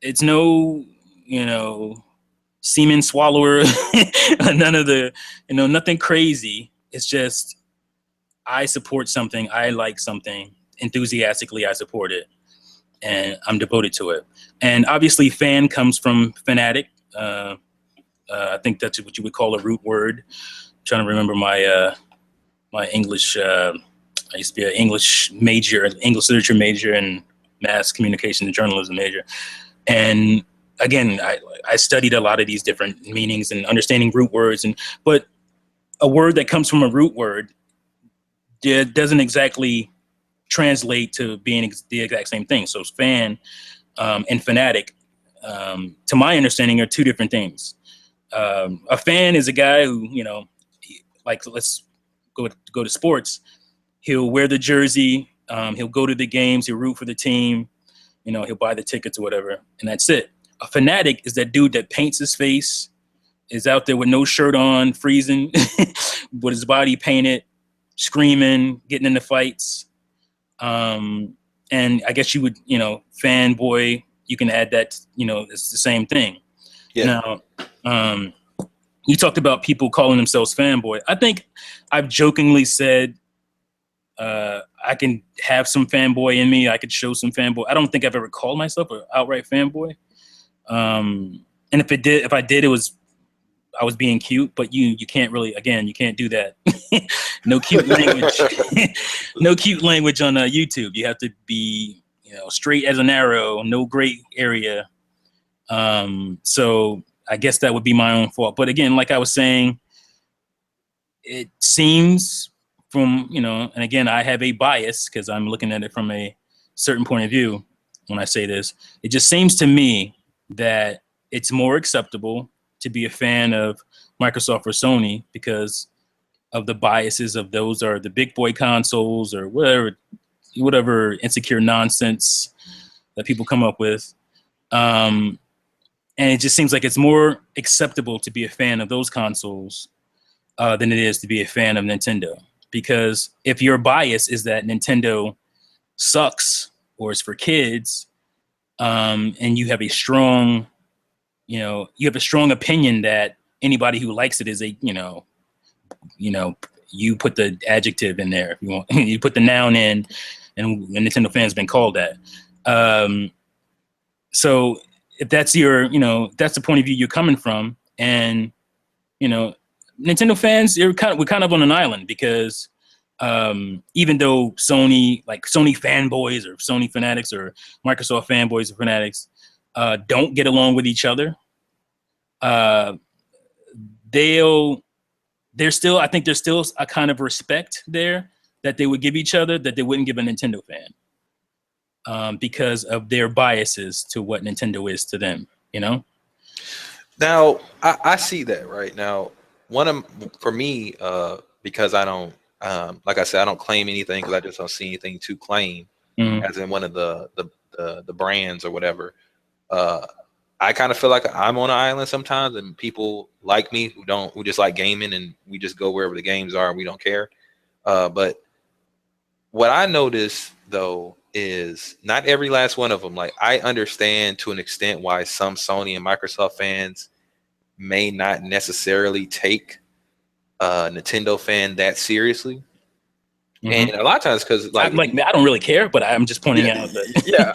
It's no, semen swallower, none of the, nothing crazy. It's just, I support something. I like something. Enthusiastically, I support it. And I'm devoted to it. And obviously, fan comes from fanatic. I think that's what you would call a root word. I'm trying to remember my English. I used to be an English literature major, and mass communication and journalism major. And again, I studied a lot of these different meanings and understanding root words. But a word that comes from a root word doesn't exactly translate to being the exact same thing. So fan and fanatic, to my understanding, are two different things. A fan is a guy who, like, let's go to sports. He'll wear the jersey. He'll go to the games. He'll root for the team. He'll buy the tickets or whatever, and that's it. A fanatic is that dude that paints his face, is out there with no shirt on, freezing, with his body painted, screaming, getting into fights. And I guess you would, fanboy, you can add that, it's the same thing. Yeah. Now, you talked about people calling themselves fanboy. I think I've jokingly said I can have some fanboy in me. I could show some fanboy. I don't think I've ever called myself an outright fanboy. And if I did, I was being cute. But you can't really, again, you can't do that. No cute language, no cute language on YouTube. You have to be, straight as an arrow, no gray area. So I guess that would be my own fault. But again, like I was saying, it seems and again, I have a bias because I'm looking at it from a certain point of view when I say this. It just seems to me that it's more acceptable to be a fan of Microsoft or Sony because of the biases of those are the big boy consoles or whatever insecure nonsense that people come up with. And it just seems like it's more acceptable to be a fan of those consoles than it is to be a fan of Nintendo. Because if your bias is that Nintendo sucks or is for kids, and you have a strong, opinion that anybody who likes it is you put the adjective in there if you want, you put the noun in, and Nintendo fans been called that. So if that's that's the point of view you're coming from, and Nintendo fans, we're kind of on an island because even though Sony fanboys or Sony fanatics or Microsoft fanboys or fanatics don't get along with each other, I think there's still a kind of respect there that they would give each other that they wouldn't give a Nintendo fan because of their biases to what Nintendo is to them, Now, I see that right now. For me, because I don't, like I said, I don't claim anything because I just don't see anything to claim, as in one of the brands or whatever. I kind of feel like I'm on an island sometimes, and people like me who just like gaming, and we just go wherever the games are, and we don't care. But what I notice though is not every last one of them. Like, I understand to an extent why some Sony and Microsoft fans may not necessarily take a Nintendo fan that seriously. And a lot of times, because I don't really care, but I'm just pointing out that. Yeah,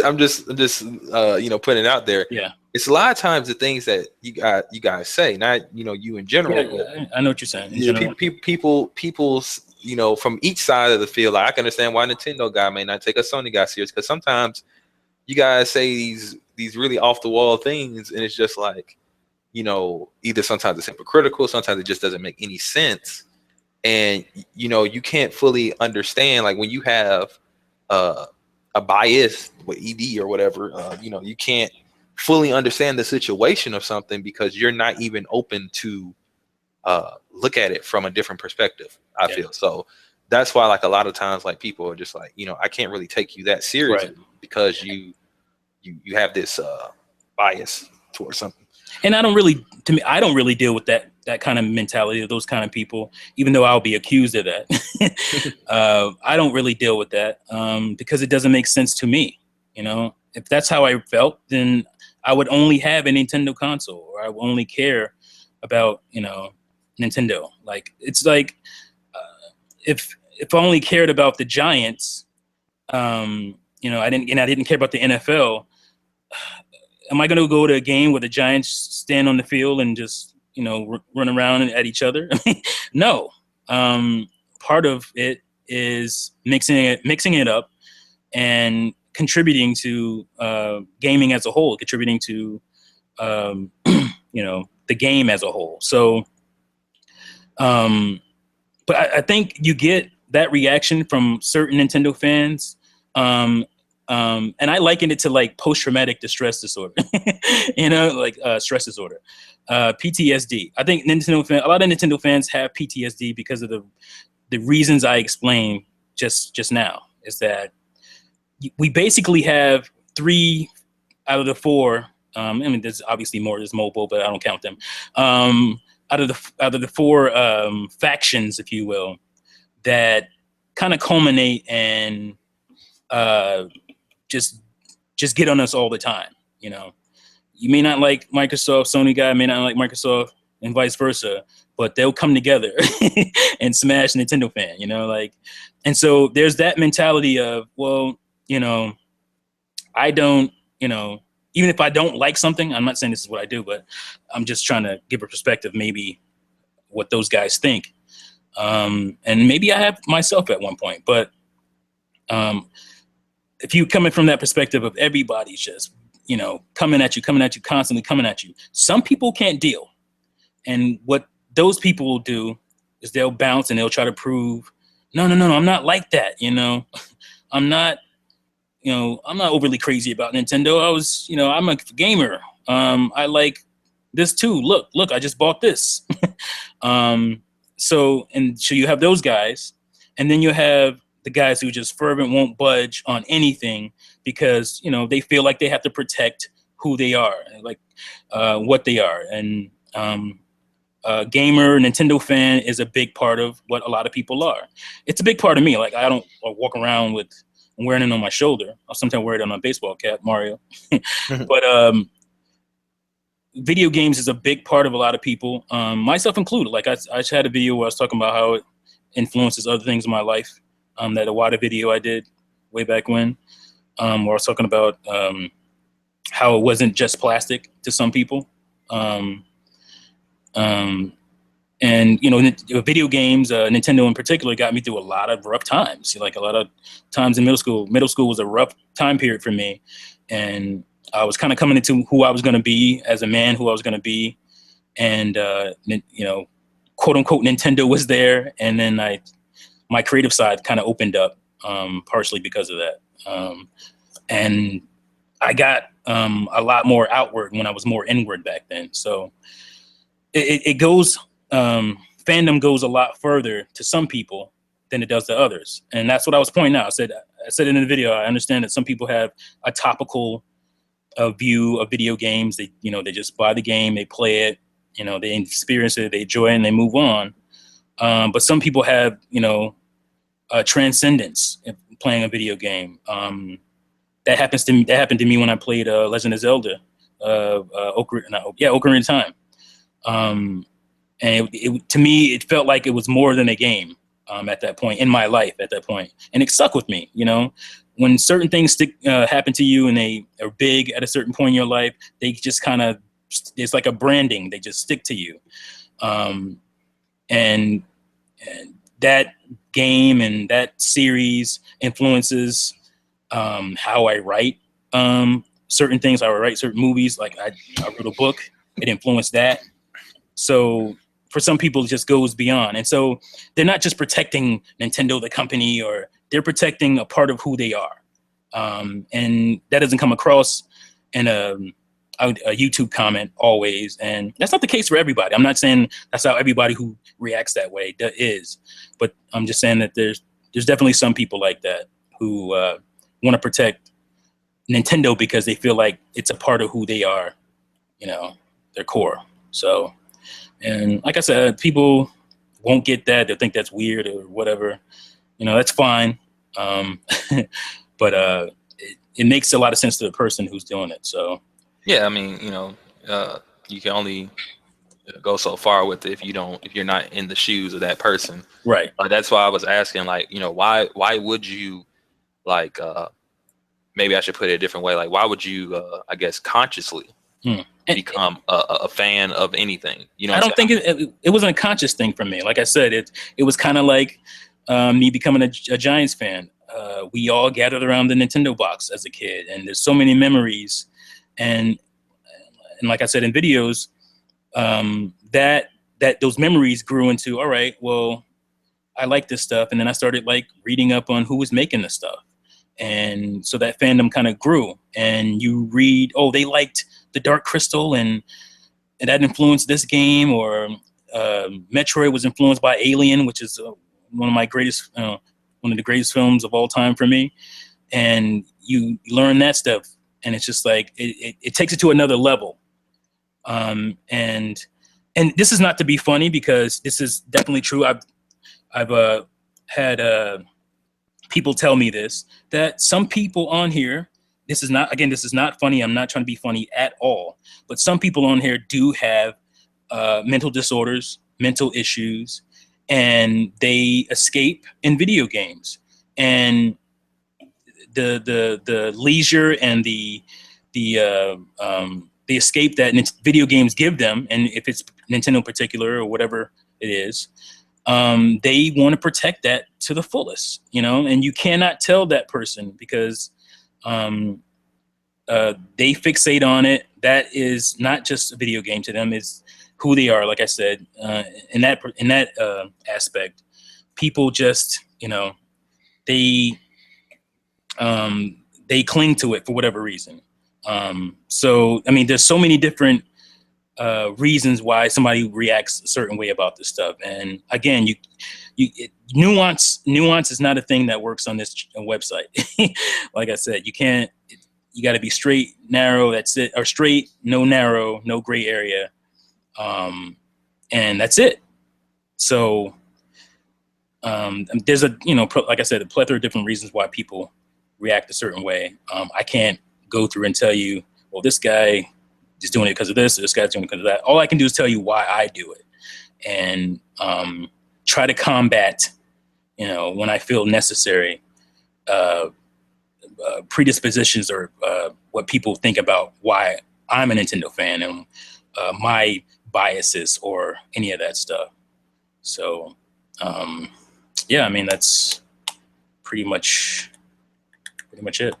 I'm just putting it out there. Yeah, it's a lot of times the things that you guys say, not you in general. Yeah, I know what you're saying. People's from each side of the field. Like, I can understand why a Nintendo guy may not take a Sony guy serious, because sometimes you guys say these really off the wall things, and it's just like, either sometimes it's hypocritical, sometimes it just doesn't make any sense. And you can't fully understand, like, when you have a bias with ED or whatever, you can't fully understand the situation of something because you're not even open to look at it from a different perspective. I feel so. That's why, like, a lot of times, like, people are just like, I can't really take you that seriously because you have this bias towards something. And I don't really deal with that kind of mentality of those kind of people, even though I'll be accused of that. I don't really deal with that because it doesn't make sense to me. If that's how I felt, then I would only have a Nintendo console, or I would only care about, Nintendo. Like, it's like if I only cared about the Giants, I didn't care about the NFL. Am I going to go to a game where the Giants stand on the field and just, run around at each other? No. Part of it is mixing it up and contributing to gaming as a whole, contributing to, the game as a whole. So, but I think you get that reaction from certain Nintendo fans. And I liken it to like post-traumatic distress disorder, stress disorder, PTSD. I think a lot of Nintendo fans have PTSD because of the reasons I explained just now. Is that we basically have 3 out of the 4. There's obviously more. There's mobile, but I don't count them. Out of the 4 factions, if you will, that kind of culminate and just get on us all the time, you may not like Microsoft, Sony guy may not like Microsoft, and vice versa, but they'll come together and smash Nintendo fan, you know, like, and so there's that mentality of, well, you know, I don't, you know, even if I don't like something, I'm not saying this is what I do, but I'm just trying to give a perspective, maybe what those guys think. And maybe I have myself at one point, but if you coming from that perspective of everybody's just, you know, coming at you, constantly coming at you, some people can't deal. And what those people will do is they'll bounce and they'll try to prove, no, I'm not like that. You know, I'm not, you know, I'm not overly crazy about Nintendo. I was, you know, I'm a gamer. I like this too. Look, I just bought this. So you have those guys, and then you have the guys who just fervent, won't budge on anything because, you know, they feel like they have to protect who they are, like what they are. And gamer, Nintendo fan is a big part of what a lot of people are. It's a big part of me. Like, I don't walk around with wearing it on my shoulder. I'll sometimes wear it on my baseball cap, Mario. But video games is a big part of a lot of people, myself included. Like, I just had a video where I was talking about how it influences other things in my life. That Iwata video I did way back when, where I was talking about how it wasn't just plastic to some people. And, you know, video games, Nintendo in particular, got me through a lot of rough times. Like, a lot of times in middle school. Middle school was a rough time period for me. And I was kind of coming into who I was going to be as a man, who I was going to be. And, you know, quote unquote, Nintendo was there. And then my creative side kind of opened up, partially because of that. And I got a lot more outward when I was more inward back then. So it goes, fandom goes a lot further to some people than it does to others. And that's what I was pointing out. I said in the video, I understand that some people have a topical view of video games. They, you know, they just buy the game, they play it, you know, they experience it, they enjoy it, and they move on. But some people have, you know, transcendence in playing a video game. That happens to me. That happened to me when I played Legend of Zelda, Ocarina of Time. And to me, it felt like it was more than a game at that point in my life. At that point, and it stuck with me. You know, when certain things happen to you and they are big at a certain point in your life, they just kind of, it's like a branding. They just stick to you. And that game and that series influences how I write certain things. How I write certain movies. Like, I wrote a book. It influenced that. So for some people, it just goes beyond. And so they're not just protecting Nintendo, the company, or they're protecting a part of who they are. And that doesn't come across in a YouTube comment always. And that's not the case for everybody. I'm not saying that's how everybody who reacts that way is. But I'm just saying that there's definitely some people like that who want to protect Nintendo because they feel like it's a part of who they are, you know, their core. So, and like I said, people won't get that. They'll think that's weird or whatever. You know, that's fine. But it makes a lot of sense to the person who's doing it. So, yeah, I mean, you know, you can only go so far with it if you're not in the shoes of that person. Right. That's why I was asking, like, you know, why would you, like, maybe I should put it a different way. Like, why would you, I guess, consciously become a fan of anything? You know, I don't think it wasn't a conscious thing for me. Like I said, it was kind of like me becoming a Giants fan. We all gathered around the Nintendo box as a kid, and there's so many memories. And like I said in videos, that those memories grew into, all right, well, I like this stuff, and then I started like reading up on who was making this stuff. And so that fandom kind of grew, and you read, oh, they liked the Dark Crystal, and that influenced this game, or Metroid was influenced by Alien, which is one of the greatest films of all time for me. And you learn that stuff, and it's just like it takes it to another level. And this is not to be funny, because this is definitely true. I've had people tell me this, that some people on here this is not funny. I'm not trying to be funny at all. But some people on here do have mental disorders, mental issues, and they escape in video games. And the leisure and the escape that video games give them, and if it's Nintendo in particular or whatever it is, they want to protect that to the fullest, and you cannot tell that person because they fixate on it. That is not just a video game to them; it's who they are. Like I said, in that aspect, people just they they cling to it for whatever reason. So I mean, there's so many different reasons why somebody reacts a certain way about this stuff. And again, nuance is not a thing that works on this website. Like I said, you got to be straight, narrow. That's it. Or straight, no narrow, no gray area. And that's it. So there's like I said, a plethora of different reasons why people react a certain way. I can't go through and tell you, well, this guy is doing it because of this, or this guy's doing it because of that. All I can do is tell you why I do it, and try to combat, when I feel necessary, predispositions or what people think about why I'm a Nintendo fan and my biases or any of that stuff. So, yeah, I mean, that's pretty much it.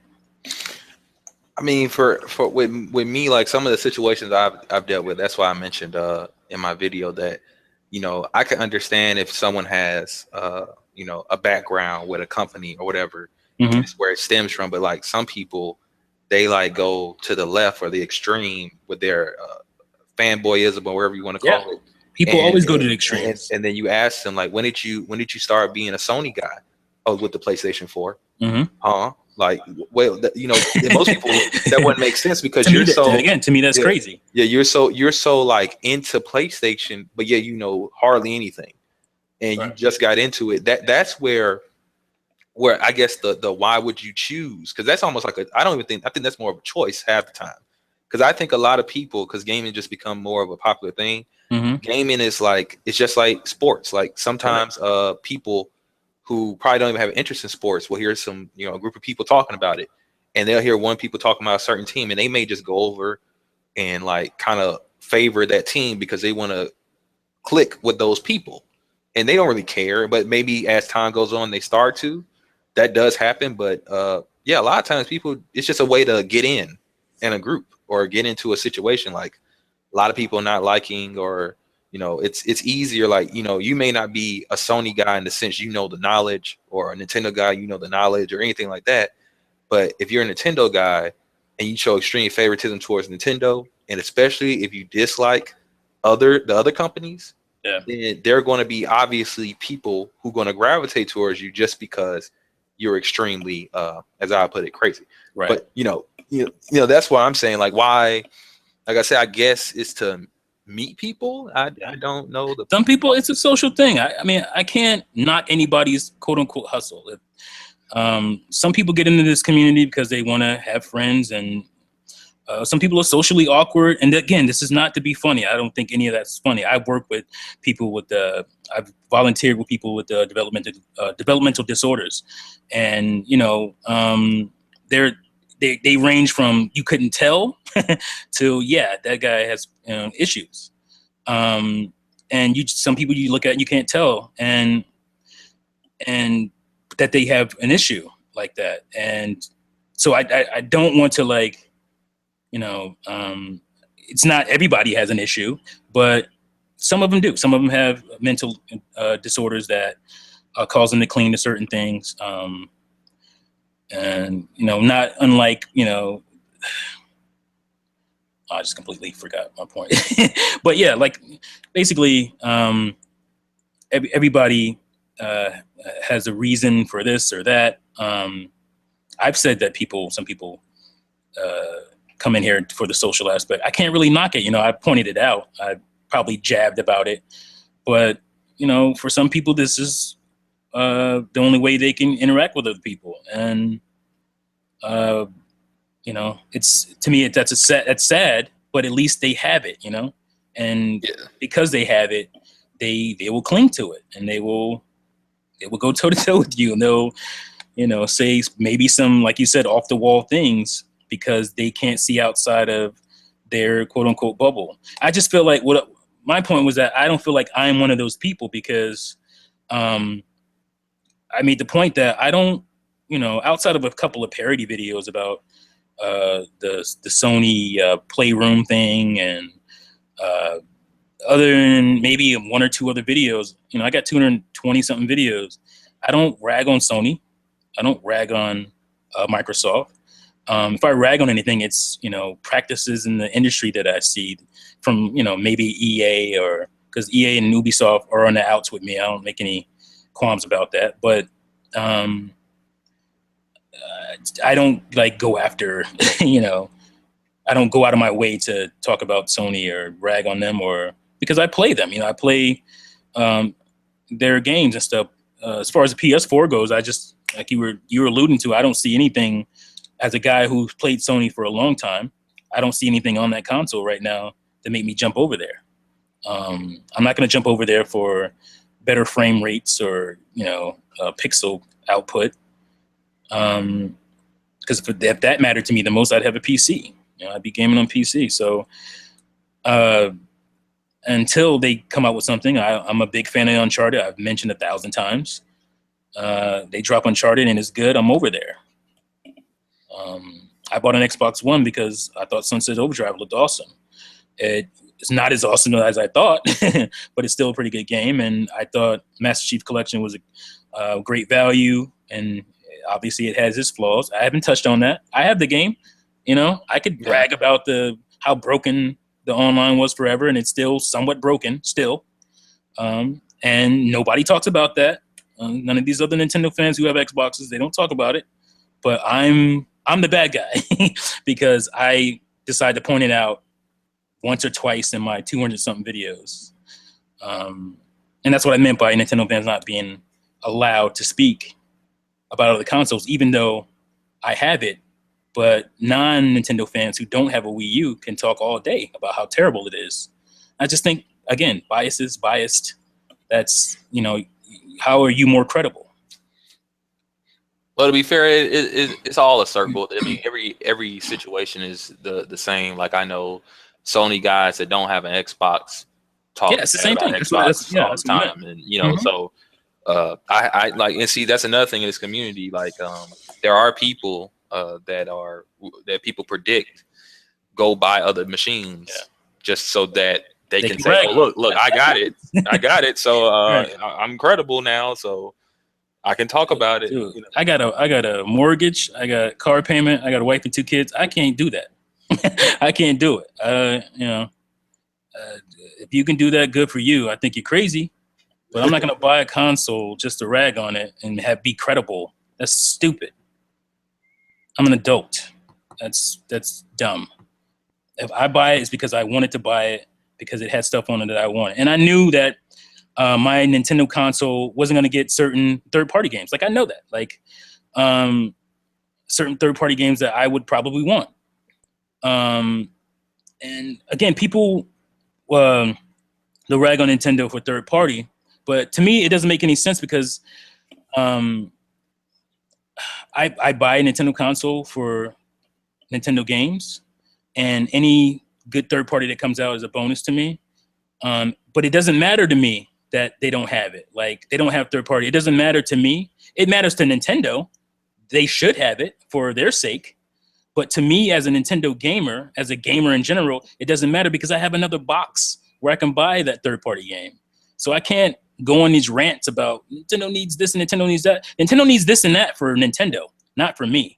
I mean, for with me, like some of the situations I've dealt with, that's why I mentioned in my video that, I can understand if someone has a background with a company or whatever, Mm-hmm. it's where it stems from. But like some people, they like go to the left or the extreme with their fanboyism or whatever you want to call it. People always go to the extremes. And then you ask them like, when did you start being a Sony guy? Oh, with the PlayStation 4. Mm-hmm. Huh? Like, well, most people that wouldn't make sense because to me that's crazy. Yeah, you're so like into PlayStation, but yeah, hardly anything, and Right. you just got into it. That's where I guess the why would you choose? Because that's almost like I think that's more of a choice half the time. Because I think a lot of people, because gaming just become more of a popular thing. Mm-hmm. Gaming is like, it's just like sports. Like sometimes people who probably don't even have an interest in sports will hear some, a group of people talking about it, and they'll hear one people talking about a certain team, and they may just go over and like kind of favor that team because they want to click with those people, and they don't really care. But maybe as time goes on, they start to. That does happen, but yeah, a lot of times people, it's just a way to get in a group or get into a situation. Like a lot of people not liking, or it's easier. Like you may not be a Sony guy in the sense the knowledge, or a Nintendo guy the knowledge, or anything like that. But if you're a Nintendo guy and you show extreme favoritism towards Nintendo, and especially if you dislike the other companies, then there are going to be obviously people who are going to gravitate towards you just because you're extremely, as I put it, crazy. Right. But that's why I'm saying, like, why, like I said, I guess it's to meet people. I don't know. Some people, it's a social thing. I mean, I can't knock anybody's quote unquote hustle. Some people get into this community because they want to have friends, and some people are socially awkward. And again, this is not to be funny. I don't think any of that's funny. I've worked with people I've volunteered with people with developmental disorders, and they range from you couldn't tell to that guy has issues. And some people you look at and you can't tell, and that they have an issue like that. And so I don't want to it's not everybody has an issue, but some of them do. Some of them have mental disorders that cause them to cling to certain things. And, not unlike, I just completely forgot my point. But yeah, like basically everybody has a reason for this or that. I've said that some people come in here for the social aspect. I can't really knock it. I pointed it out. I probably jabbed about it, but for some people, this is the only way they can interact with other people. And You know, it's to me that's sad, but at least they have it. You know, and Yeah. because they have it, they will cling to it, and they will go toe to toe with you, and they'll say maybe some, like you said, off the wall things because they can't see outside of their quote unquote bubble. I just feel like what my point was that I don't feel like I'm one of those people because I made the point that I don't, outside of a couple of parody videos about the Sony Playroom thing and uh, other than maybe one or two other videos, I got 220 something videos. I don't rag on Sony. I don't rag on Microsoft. If I rag on anything, it's practices in the industry that I see from maybe EA, or because EA and Ubisoft are on the outs with me. I don't make any qualms about that, but I don't like go after I don't go out of my way to talk about Sony or rag on them, or because I play them. I play their games and stuff. As far as the PS4 goes, I just like you were alluding to. I don't see anything. As a guy who's played Sony for a long time, I don't see anything on that console right now that make me jump over there. I'm not going to jump over there for better frame rates or pixel output. Because if that mattered to me the most, I'd have a PC. I'd be gaming on PC. So until they come out with something, I'm a big fan of Uncharted. I've mentioned 1,000 times. They drop Uncharted and it's good. I'm over there. I bought an Xbox One because I thought Sunset Overdrive looked awesome. It's not as awesome as I thought, but it's still a pretty good game. And I thought Master Chief Collection was a great value. And obviously it has its flaws. I haven't touched on that. I have the game. I could brag about how broken the online was forever, and it's still somewhat broken still. And nobody talks about that. None of these other Nintendo fans who have Xboxes, they don't talk about it. But I'm the bad guy because I decide to point it out once or twice in my 200 something videos. And that's what I meant by Nintendo fans not being allowed to speak about other consoles, even though I have it. But non-Nintendo fans who don't have a Wii U can talk all day about how terrible it is. I just think, again, biased. That's, how are you more credible? Well, to be fair, it's all a circle. I mean, every situation is the same. Like I know Sony guys that don't have an Xbox talk it's the same thing. Xbox all the time, and so I like, and see, that's another thing in this community. Like there are people that people predict go buy other machines just so that they can say, "Oh, look, I got it. So I'm credible now." So I can talk about it. Dude, I got a mortgage. I got car payment. I got a wife and 2 kids. I can't do that. I can't do it. If you can do that, good for you. I think you're crazy, but I'm not gonna buy a console just to rag on it and be credible. That's stupid. I'm an adult. That's dumb. If I buy it, it's because I wanted to buy it because it had stuff on it that I wanted, and I knew that. My Nintendo console wasn't going to get certain third-party games. Like I know that, like certain third-party games that I would probably want. And again, people they'll rag on Nintendo for third-party, but to me, it doesn't make any sense because I buy a Nintendo console for Nintendo games, and any good third-party that comes out is a bonus to me. But it doesn't matter to me that they don't have it. Like they don't have third party. It doesn't matter to me. It matters to Nintendo. They should have it for their sake. But to me as a Nintendo gamer, as a gamer in general, it doesn't matter because I have another box where I can buy that third party game. So I can't go on these rants about Nintendo needs this and Nintendo needs that. Nintendo needs this and that for Nintendo, not for me.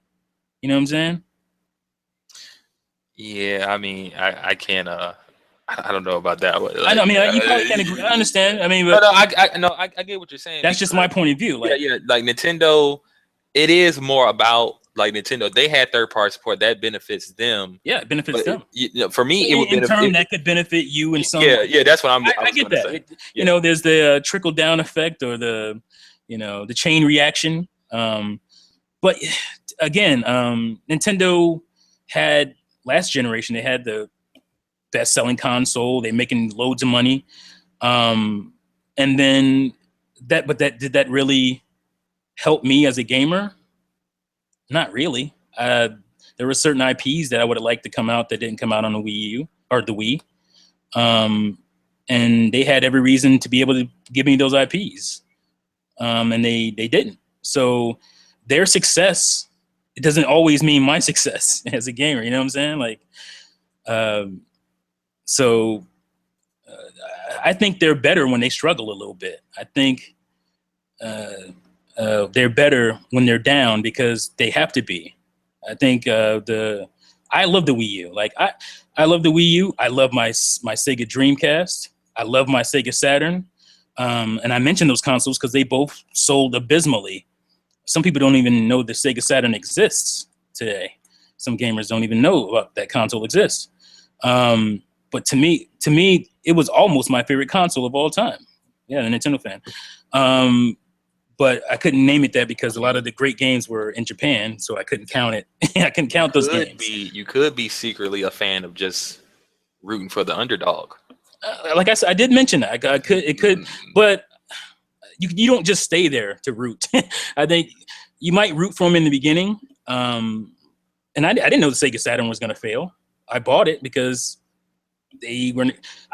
You know what I'm saying? Yeah, I mean, I can't I don't know about that. Like, I know. I mean, you probably can't agree. I understand. I mean, but I get what you're saying. That's just my point of view. Like, like Nintendo, it is more about like Nintendo. They had third party support that benefits them. Yeah, it benefits them. For me, it would in turn that could benefit you in some. Yeah, that's what I get that. There's the trickle down effect or the chain reaction. But again, Nintendo had last generation, they had the best-selling console. They're making loads of money, and then did that really help me as a gamer? Not really. There were certain IPs that I would have liked to come out that didn't come out on the Wii U or the Wii, and they had every reason to be able to give me those IPs, and they didn't. So their success, it doesn't always mean my success as a gamer. You know what I'm saying? Like, so I think they're better when they struggle a little bit. I think they're better when they're down because they have to be. I think I love the Wii U. Like I love the Wii U. I love my Sega Dreamcast. I love my Sega Saturn. And I mentioned those consoles because they both sold abysmally. Some people don't even know the Sega Saturn exists today. Some gamers don't even know about that console exists. But to me, it was almost my favorite console of all time. Yeah, a Nintendo fan. But I couldn't name it that because a lot of the great games were in Japan, so I couldn't count it. I couldn't count those games. You could be secretly a fan of just rooting for the underdog. Like I said, I did mention that. It could, but you don't just stay there to root. I think you might root for them in the beginning. And I didn't know the Sega Saturn was going to fail. I bought it because I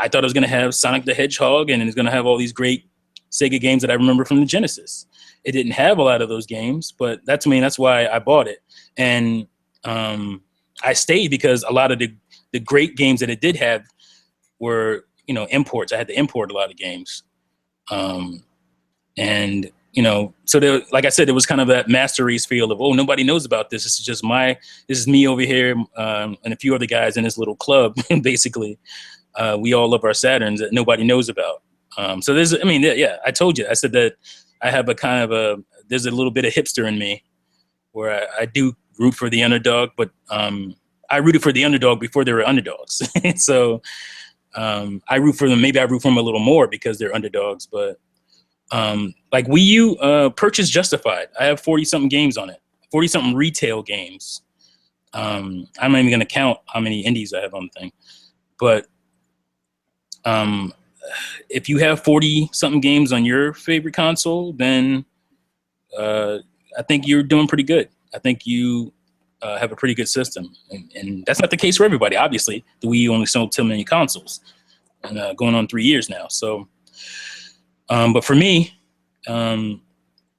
thought it was going to have Sonic the Hedgehog and it was going to have all these great Sega games that I remember from the Genesis. It didn't have a lot of those games, but that's why I bought it. And I stayed because a lot of the great games that it did have were, imports. I had to import a lot of games. And, so there, like I said, it was kind of that master race feel of, oh, nobody knows about this. This is me over here and a few other guys in this little club, basically. We all love our Saturns that nobody knows about. So I told you, I said that I have there's a little bit of hipster in me where I do root for the underdog, but I rooted for the underdog before they were underdogs. So I root for them. Maybe I root for them a little more because they're underdogs, but like Wii U, purchase justified. I have 40-something games on it, 40-something retail games. I'm not even going to count how many indies I have on the thing, but if you have 40-something games on your favorite console, then I think you're doing pretty good. I think you have a pretty good system. And that's not the case for everybody. Obviously, the Wii U only sold 2 million consoles and going on 3 years now. So, but for me,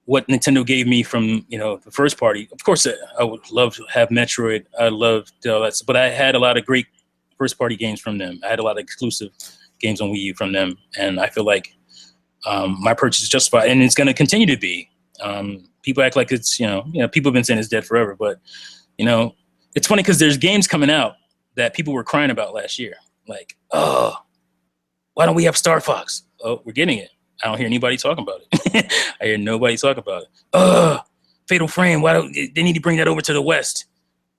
what Nintendo gave me from, the first party, of course, I would love to have Metroid. I loved all that, but I had a lot of great first party games from them. I had a lot of exclusive games on Wii U from them, and I feel like my purchase is justified, and it's going to continue to be. People act like it's people have been saying it's dead forever, but it's funny because there's games coming out that people were crying about last year, like, oh, why don't we have Star Fox? Oh, we're getting it. I don't hear anybody talking about it. I hear nobody talk about it. Fatal Frame. Why don't they need to bring that over to the West?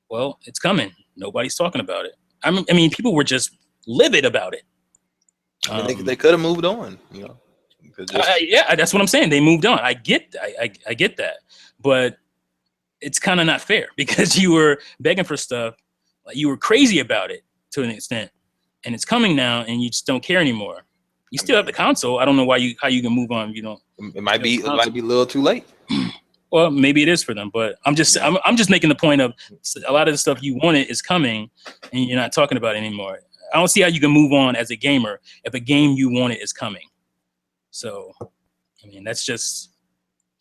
Well, it's coming. Nobody's talking about it. I mean, people were just livid about it. They could have moved on, yeah, that's what I'm saying. They moved on. I get that, but it's kind of not fair because you were begging for stuff, you were crazy about it to an extent, and it's coming now, and you just don't care anymore. You still have the console. I don't know how you can move on if you don't. It might be a little too late. Well, maybe it is for them, but I'm just making the point of a lot of the stuff you wanted is coming, and you're not talking about it anymore. I don't see how you can move on as a gamer if a game you wanted is coming. So, I mean, that's just,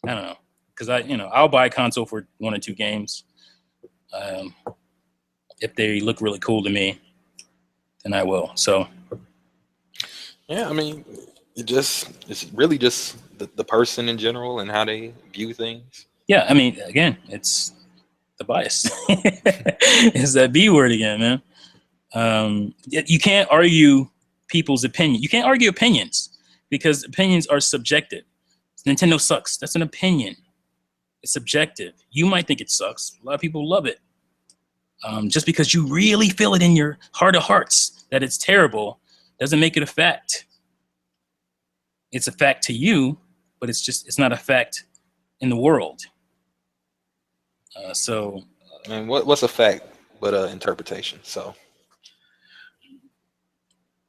I don't know, because I'll buy a console for 1 or 2 games. If they look really cool to me, then I will. So, yeah, I mean, it's really just the person in general and how they view things. Yeah, I mean, again, it's the bias. It's that B word again, man. You can't argue people's opinion. You can't argue opinions because opinions are subjective. Nintendo sucks. That's an opinion. It's subjective. You might think it sucks. A lot of people love it. Just because you really feel it in your heart of hearts that it's terrible doesn't make it a fact. It's a fact to you, but it's not a fact in the world. So, and what's a fact but an interpretation. So,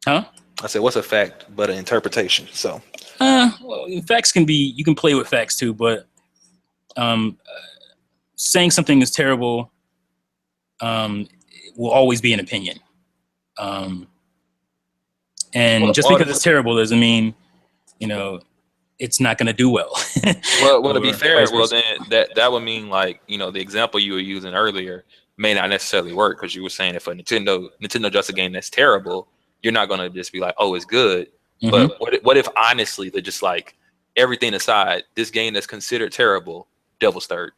Huh? I said, what's a fact but an interpretation? So, Well, facts can be, you can play with facts too, but saying something is terrible will always be an opinion. And just because it's terrible doesn't mean, you know, it's not going to do well. well, to be fair, well then that would mean like, you know, the example you were using earlier may not necessarily work, because you were saying if a Nintendo just a game that's terrible, you're not going to just be like, oh, it's good. Mm-hmm. But what if honestly, they're just like, everything aside, this game that's considered terrible, Devil's Third,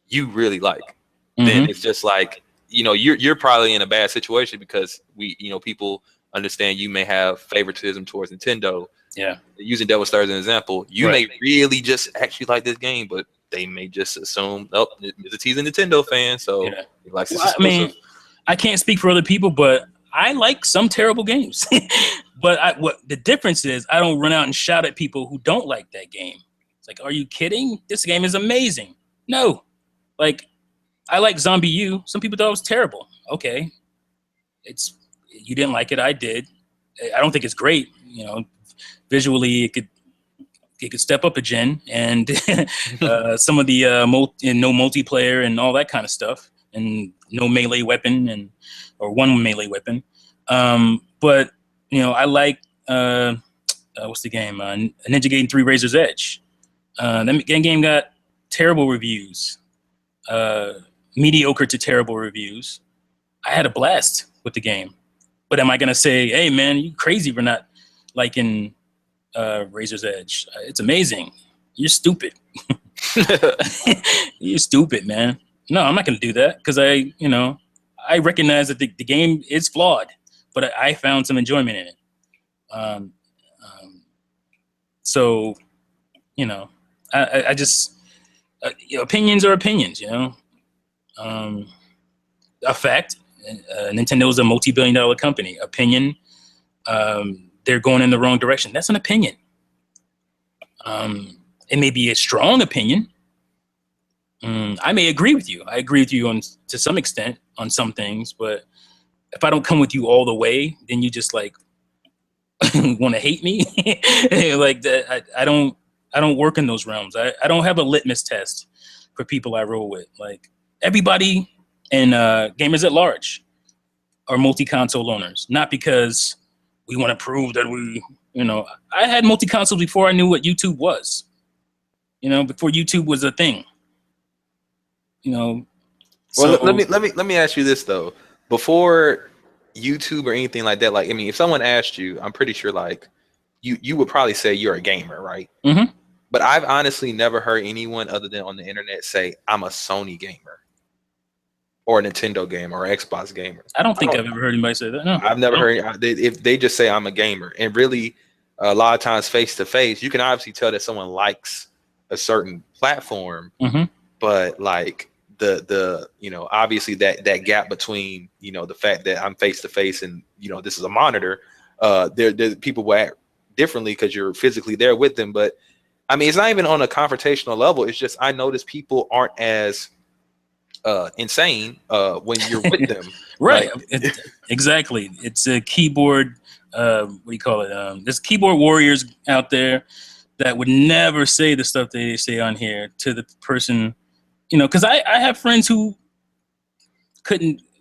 you really like, then it's just like, you know, you're probably in a bad situation, because people understand you may have favoritism towards Nintendo. Yeah. Using Devil's Third as an example, you may really just actually like this game, but they may just assume, nope, he's a Nintendo fan, so he likes this exclusive. I mean, I can't speak for other people, but I like some terrible games. But what the difference is, I don't run out and shout at people who don't like that game. It's like, are you kidding? This game is amazing. No. Like, I like Zombie U. Some people thought it was terrible. Okay. You didn't like it, I did. I don't think it's great, you know. Visually, it could step up a gen, and some of the no multiplayer and all that kind of stuff, and no melee weapon or one melee weapon. But you know, I like what's the game? Ninja Gaiden 3: Razor's Edge. That game got terrible reviews, mediocre to terrible reviews. I had a blast with the game, but am I gonna say, "Hey, man, you crazy for not liking Razor's Edge? It's amazing. You're stupid." You're stupid, man. No, I'm not going to do that, because I recognize that the game is flawed, but I found some enjoyment in it. So, you know, I just opinions are opinions. You know, a fact. Nintendo is a multi-billion-dollar company. Opinion. They're going in the wrong direction. That's an opinion. It may be a strong opinion. I may agree with you. I agree with you to some extent on some things, but if I don't come with you all the way, then you just like want to hate me. Like that. I don't work in those realms. I don't have a litmus test for people I roll with. Like, everybody and gamers at large are multi-console owners, not because we want to prove that I had multi-console before I knew what YouTube was. You know, before YouTube was a thing. You know. Well, let me ask you this though. Before YouTube or anything like that, like, I mean, if someone asked you, I'm pretty sure like you would probably say you're a gamer, right? Mm-hmm. But I've honestly never heard anyone other than on the internet say I'm a Sony gamer, or a Nintendo gamer, or Xbox gamer. I don't think I've ever heard anybody say that. No, I've never heard. If they just say I'm a gamer, and really, a lot of times face to face, you can obviously tell that someone likes a certain platform, but like the obviously that gap between the fact that I'm face to face and this is a monitor, there people will act differently because you're physically there with them. But I mean, it's not even on a confrontational level. It's just I notice people aren't as insane when you're with them. Right. Like, exactly. It's a keyboard. What do you call it? There's keyboard warriors out there that would never say the stuff they say on here to the person, because I have friends who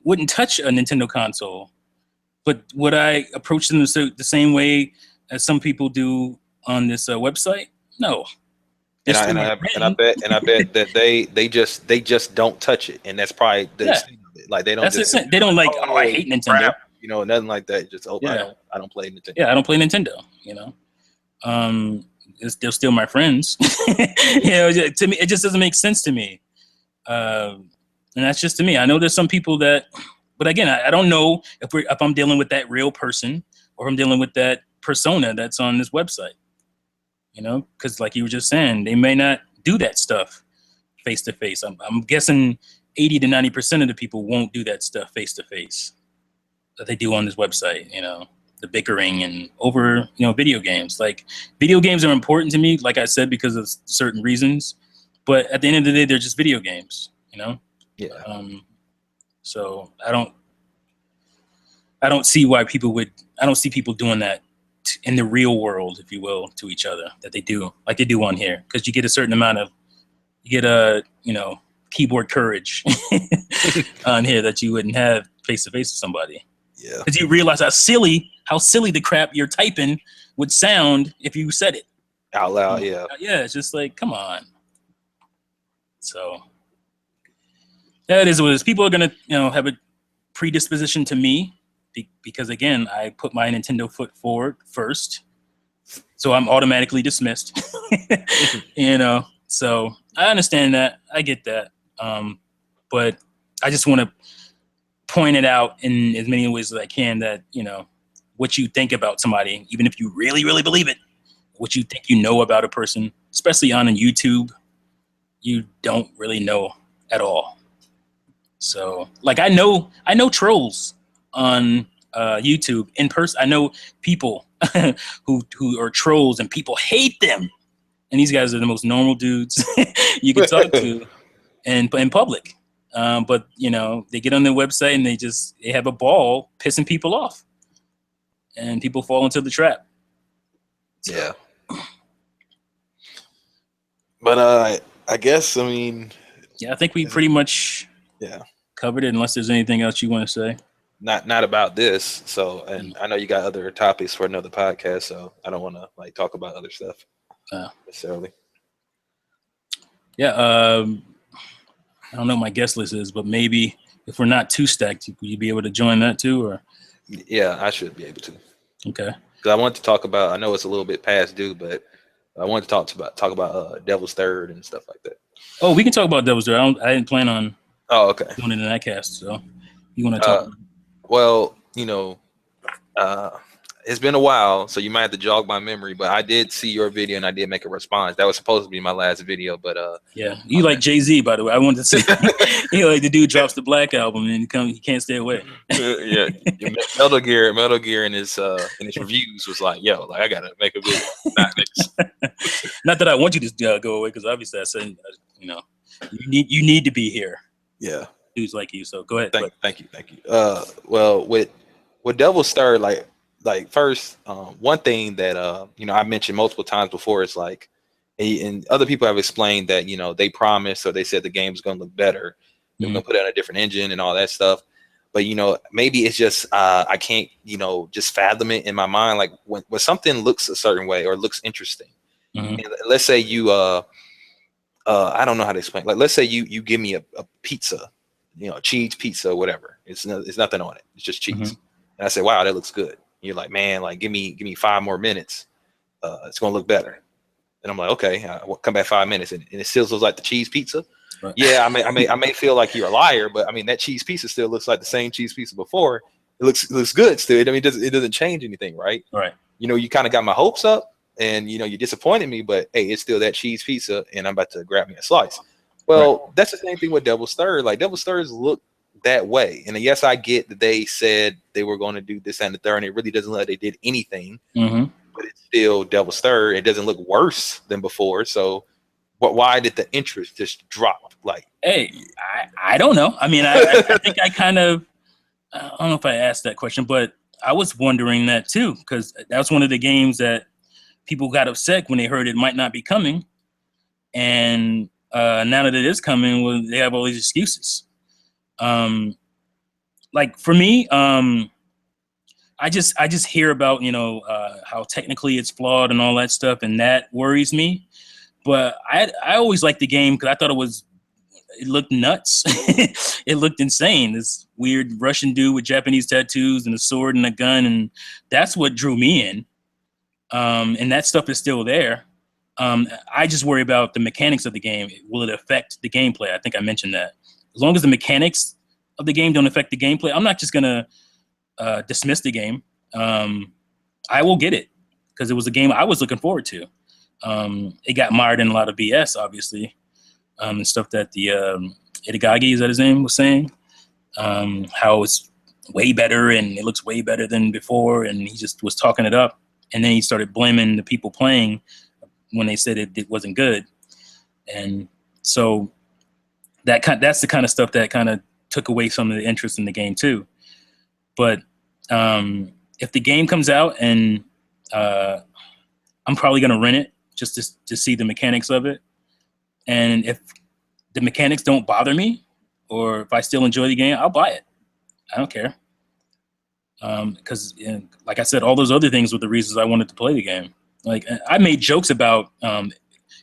wouldn't touch a Nintendo console, but would I approach them the same way as some people do on this website? No. And I bet that they just don't touch it, and that's probably the extent of it. Like they don't. They don't like. Oh, I hate Nintendo. Crap, nothing like that. Just I don't play Nintendo. Yeah, I don't play Nintendo. They're still my friends. To me, it just doesn't make sense to me. And that's just to me. I know there's some people that, but again, I don't know if I'm dealing with that real person or if I'm dealing with that persona that's on this website. Because like you were just saying, they may not do that stuff face to face. I'm guessing 80 to 90% of the people won't do that stuff face to face that they do on this website. The bickering and over video games. Like, video games are important to me, like I said, because of certain reasons. But at the end of the day, they're just video games. Yeah. So I don't see why people would. I don't see people doing that in the real world, if you will, to each other that they do like they do on here, because you get a certain amount of keyboard courage on here that you wouldn't have face to face with somebody. Yeah. Because you realize how silly the crap you're typing would sound if you said it Out loud. Yeah. Yeah, it's just like, come on. So that is what it is. People are gonna, have a predisposition to me because again, I put my Nintendo foot forward first, so I'm automatically dismissed. So I understand that. I get that. But I just want to point it out in as many ways as I can that, what you think about somebody, even if you really, really believe it, what you think you know about a person, especially on YouTube, you don't really know at all. So, like, I know trolls on YouTube in person. I know people who are trolls, and people hate them. And these guys are the most normal dudes you can talk to in public. But they get on their website and they have a ball pissing people off, and people fall into the trap. So. Yeah. But I guess, yeah, I think we pretty much covered it, unless there's anything else you want to say. Not about this. So, and I know you got other topics for another podcast, so I don't want to talk about other stuff necessarily. Yeah. I don't know what my guest list is, but maybe if we're not too stacked, will you be able to join that too? Or yeah, I should be able to. Okay. Because I want to talk about. I know it's a little bit past due, but I want to talk about Devil's Third and stuff like that. Oh, we can talk about Devil's Third. I didn't plan on. Oh, okay. Doing it in that cast, so you want to talk? Well, it's been a while, so you might have to jog my memory, but I did see your video and I did make a response. That was supposed to be my last video, but yeah, you like Jay-Z, by the way. I wanted to say like the dude drops the Black album and he can't stay away. Yeah, Metal Gear in his reviews was like, yo, I gotta make a video. Not that I want you to go away, because obviously I said, you need to be here. Yeah, dudes like you. So go ahead. Thank you. Well, with Devil's Third, first, one thing that I mentioned multiple times before is and other people have explained that they promised, or they said the game's going to look better. They're going to put it on a different engine and all that stuff. But maybe it's just I can't just fathom it in my mind. Like when something looks a certain way or looks interesting. And let's say you I don't know how to explain. Like let's say you give me a pizza, cheese pizza or whatever. It's nothing on it. It's just cheese. And I say, wow, that looks good. You're like, man, give me 5 more minutes. It's gonna look better. And I'm like, okay, I'll come back 5 minutes, and it still looks like the cheese pizza. Right. Yeah, I may feel like you're a liar, but that cheese pizza still looks like the same cheese pizza before. It looks good still. It doesn't change anything, right? Right. You kind of got my hopes up, and you disappointed me, but hey, it's still that cheese pizza, and I'm about to grab me a slice. Well, That's the same thing with Devil's Third. Like Devil's Thirds look that way, and yes, I get that they said they were going to do this and the third, and it really doesn't look like they did anything. But it's still Devil's Third. It doesn't look worse than before. So, why did the interest just drop? Hey, I don't know. I think I kind of, I don't know if I asked that question, but I was wondering that too, because that was one of the games that people got upset when they heard it might not be coming, and now that it is coming, well, they have all these excuses. Like for me, I just hear about how technically it's flawed and all that stuff, and that worries me. But I always liked the game because I thought it looked nuts. It looked insane. This weird Russian dude with Japanese tattoos and a sword and a gun, and that's what drew me in. And that stuff is still there. I just worry about the mechanics of the game. Will it affect the gameplay? I think I mentioned that. As long as the mechanics of the game don't affect the gameplay, I'm not just gonna dismiss the game. I will get it because it was a game I was looking forward to. It got mired in a lot of BS, obviously, and stuff that the Itagaki, is that his name, was saying, how it's way better and it looks way better than before, and he just was talking it up, and then he started blaming the people playing when they said it wasn't good, and so that's the kind of stuff that kind of took away some of the interest in the game too. But if the game comes out and I'm probably gonna rent it just to see the mechanics of it, and if the mechanics don't bother me, or if I still enjoy the game, I'll buy it. I don't care. Because like I said, all those other things were the reasons I wanted to play the game. Like I made jokes about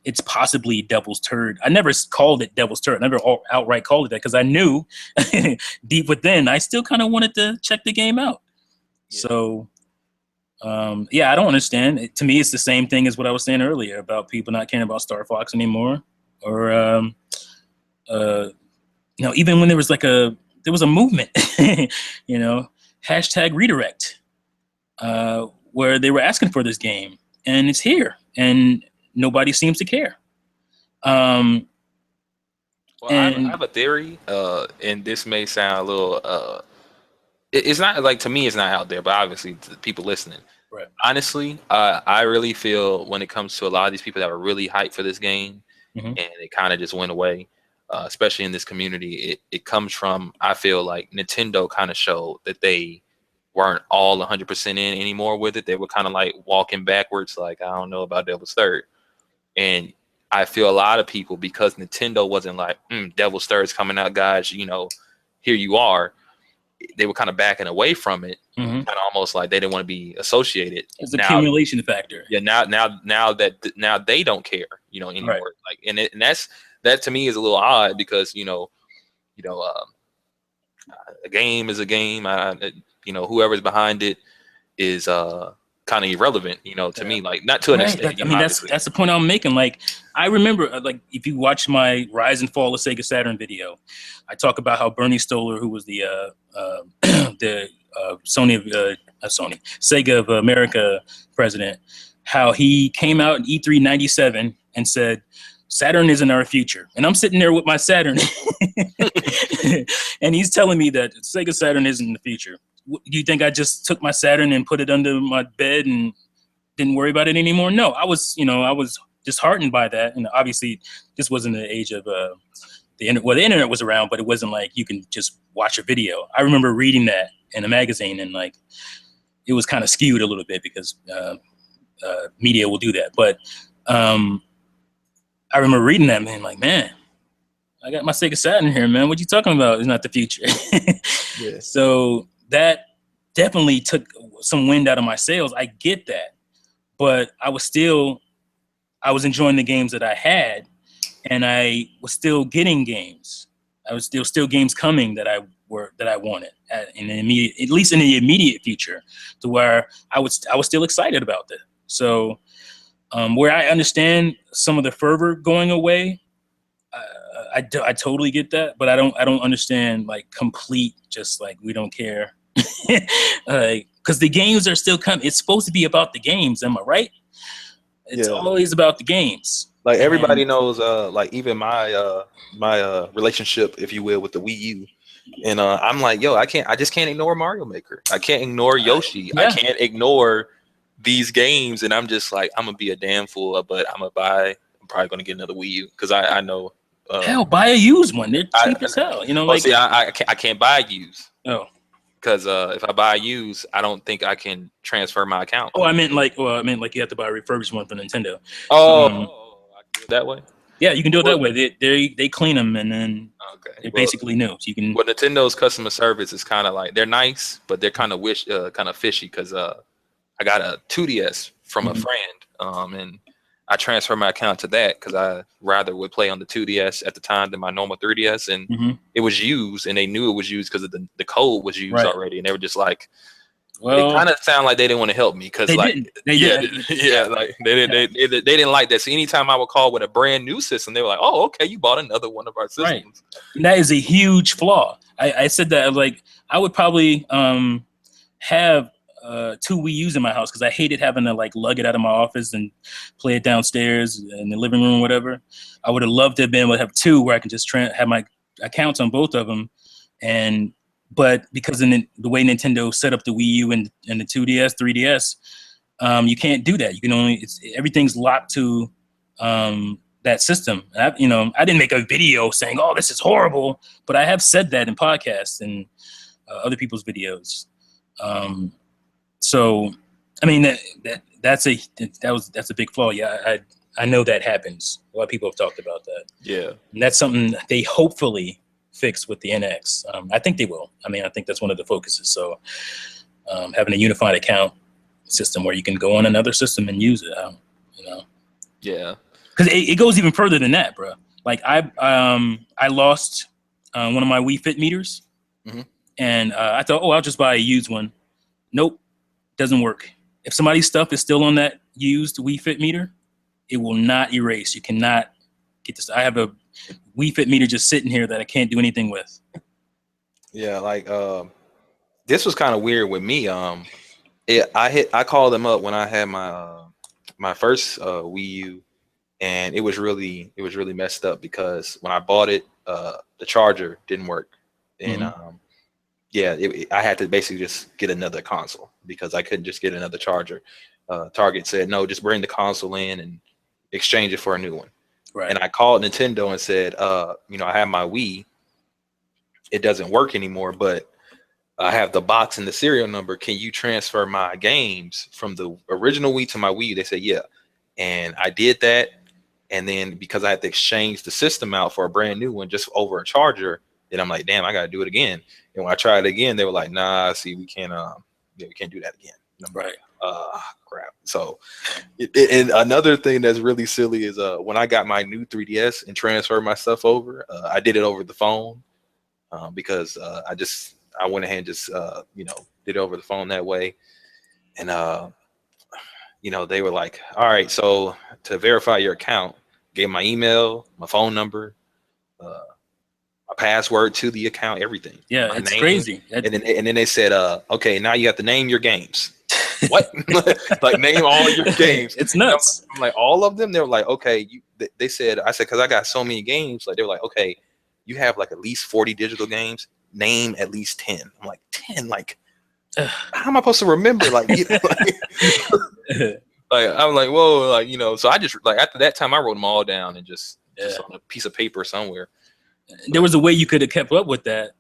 it's possibly Devil's Turd. I never called it Devil's Turd. I never outright called it that because I knew deep within I still kind of wanted to check the game out. Yeah. So yeah, I don't understand. To me, it's the same thing as what I was saying earlier about people not caring about Star Fox anymore, or you know, even when there was a movement, you know, hashtag redirect, where they were asking for this game, and it's here, and nobody seems to care. Well, I have a theory, and this may sound a little. It's not like, to me, it's not out there, but obviously to the people listening. Right. Honestly, I really feel when it comes to a lot of these people that were really hyped for this game, and it kind of just went away. Especially in this community, it comes from, I feel like Nintendo kind of showed that they weren't all 100% in anymore with it. They were kind of like walking backwards, like, I don't know about Devil's Third. And I feel a lot of people, because Nintendo wasn't like, Devil's Third's coming out, guys, you know, here you are. They were kind of backing away from it, kind of almost like they didn't want to be associated. It's an accumulation factor. Yeah, now they don't care, you know, anymore. Right. Like, and that to me is a little odd, because you know, a game is a game. You know, whoever's behind it is kind of irrelevant, you know, to me. Like, not to an extent. I mean, that's the point I'm making. Like, I remember, like, if you watch my Rise and Fall of Sega Saturn video, I talk about how Bernie Stoller, who was the Sega of America president, how he came out in E3 '97 and said, Saturn isn't our future. And I'm sitting there with my Saturn and he's telling me that Sega Saturn isn't the future. Do you think I just took my Saturn and put it under my bed and didn't worry about it anymore? No, I was disheartened by that. And obviously this wasn't the age of the internet. Well, the internet was around, but it wasn't like you can just watch a video. I remember reading that in a magazine, and like, it was kind of skewed a little bit because media will do that. But I remember reading that, man, like, man, I got my Sega Saturn here, man. What you talking about? It's not the future. Yeah. So that definitely took some wind out of my sails. I get that. But I was enjoying the games that I had, and I was still getting games. I was still games coming that I wanted at least in the immediate future, to where I was still excited about that. So where I understand some of the fervor going away, I totally get that, but I don't understand like complete, just like, we don't care, because the games are still coming. It's supposed to be about the games, am I right? It's always about the games. Like, everybody knows, like, even my my relationship, if you will, with the Wii U, and I'm like, yo, I just can't ignore Mario Maker. I can't ignore Yoshi. I can't ignore these games, and I'm just like, I'm gonna be a damn fool, but I'm probably gonna get another Wii U, because I know. Hell, buy a used one. They're cheap as hell. You know, like, see, I can't buy used. Oh, because if I buy used, I don't think I can transfer my account. Oh, I meant like you have to buy a refurbished one for Nintendo. I can do it that way. Yeah, you can do it that way. They clean them, and then they're basically new. So you can. Well, Nintendo's customer service is kind of like, they're nice, but they're kind of fishy, because I got a 2DS from a friend, and I transferred my account to that because I rather would play on the 2DS at the time than my normal 3DS, and it was used, and they knew it was used because the code was used already, and they were just like, well, it kind of sounded like they didn't want to help me, because like they didn't like that. So anytime I would call with a brand new system, they were like, oh, okay, you bought another one of our systems. Right. And that is a huge flaw. I said that, like, I would probably have 2 Wii U's in my house, because I hated having to like lug it out of my office and play it downstairs in the living room or whatever. I would have loved to have been able to have 2 where I can just have my accounts on both of them. But because of the way Nintendo set up the Wii U and the 2DS, 3DS, you can't do that. You can only, everything's locked to that system. I didn't make a video saying, "Oh, this is horrible," but I have said that in podcasts and other people's videos. So, I mean, that's a big flaw. Yeah, I know that happens. A lot of people have talked about that. Yeah, and that's something they hopefully fix with the NX. I think they will. I mean, I think that's one of the focuses. So, having a unified account system where you can go on another system and use it. Yeah. Because it goes even further than that, bro. Like I lost one of my Wii Fit meters, and I thought, oh, I'll just buy a used one. Nope, doesn't work. If somebody's stuff is still on that used Wii Fit meter, it will not erase. You cannot get this. I have a Wii Fit meter just sitting here that I can't do anything with. Yeah, like this was kind of weird with me. I called them up when I had my my first Wii U, and it was really messed up because when I bought it, the charger didn't work, and I had to basically just get another console because I couldn't just get another charger. Target said no, just bring the console in and exchange it for a new one. Right. And I called Nintendo and said, I have my Wii, it doesn't work anymore, but I have the box and the serial number. Can you transfer my games from the original Wii to my Wii? They said, yeah. And I did that. And then because I had to exchange the system out for a brand new one just over a charger, then I'm like, damn, I got to do it again. And when I tried it again, they were like, nah, see, we can't do that again. And I'm right. Crap. So, and another thing that's really silly is when I got my new 3DS and transferred my stuff over, I did it over the phone because I went ahead and just did it over the phone that way. And they were like, all right, so to verify your account, gave my email, my phone number, my password to the account, everything. Yeah, my it's name. crazy. And then they said, okay, now you have to name your games. What? Like name all your games. It's nuts. I'm like, all of them? They were like, okay, they said, I said, because I got so many games. Like they were like, okay, you have like at least 40 digital games. Name at least 10. I'm like, 10? Like, how am I supposed to remember? Like, I'm like, whoa, like, so I just like after that time I wrote them all down and just on a piece of paper somewhere. There was a way you could have kept up with that,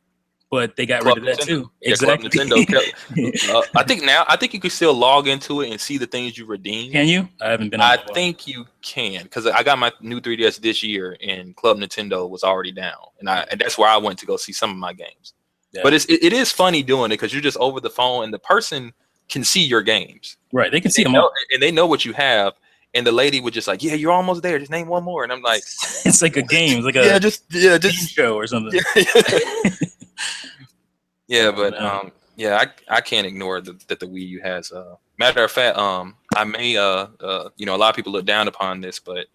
but they got rid of that too. Yeah, exactly. Nintendo kept, I think you can still log into it and see the things you redeem. Can you? I haven't been. I think you can because I got my new 3DS this year and Club Nintendo was already down, and that's where I went to go see some of my games. Yeah. But it is funny doing it because you're just over the phone and the person can see your games. Right, they can see them all, and they know what you have. And the lady would just like, yeah, you're almost there. Just name one more. And I'm like, it's like a game. It's like a just show or something. Yeah, but I can't ignore that the Wii U has. Matter of fact, I may a lot of people look down upon this, but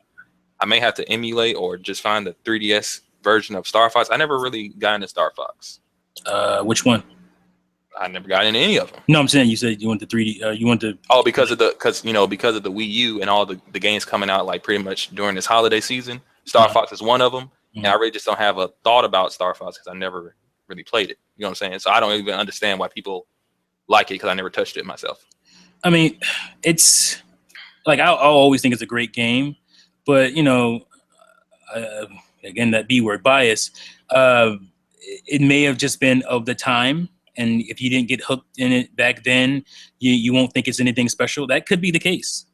I may have to emulate or just find the 3DS version of Star Fox. I never really got into Star Fox. Which one? I never got into any of them. No, I'm saying you said you want the 3D. You want the because of the Wii U and all the games coming out like pretty much during this holiday season. Star Fox is one of them, and I really just don't have a thought about Star Fox because I never really played it. You know what I'm saying? So I don't even understand why people like it because I never touched it myself. I mean, it's like I'll always think it's a great game, but again, that B word, bias. It may have just been of the time. And if you didn't get hooked in it back then, you won't think it's anything special. That could be the case.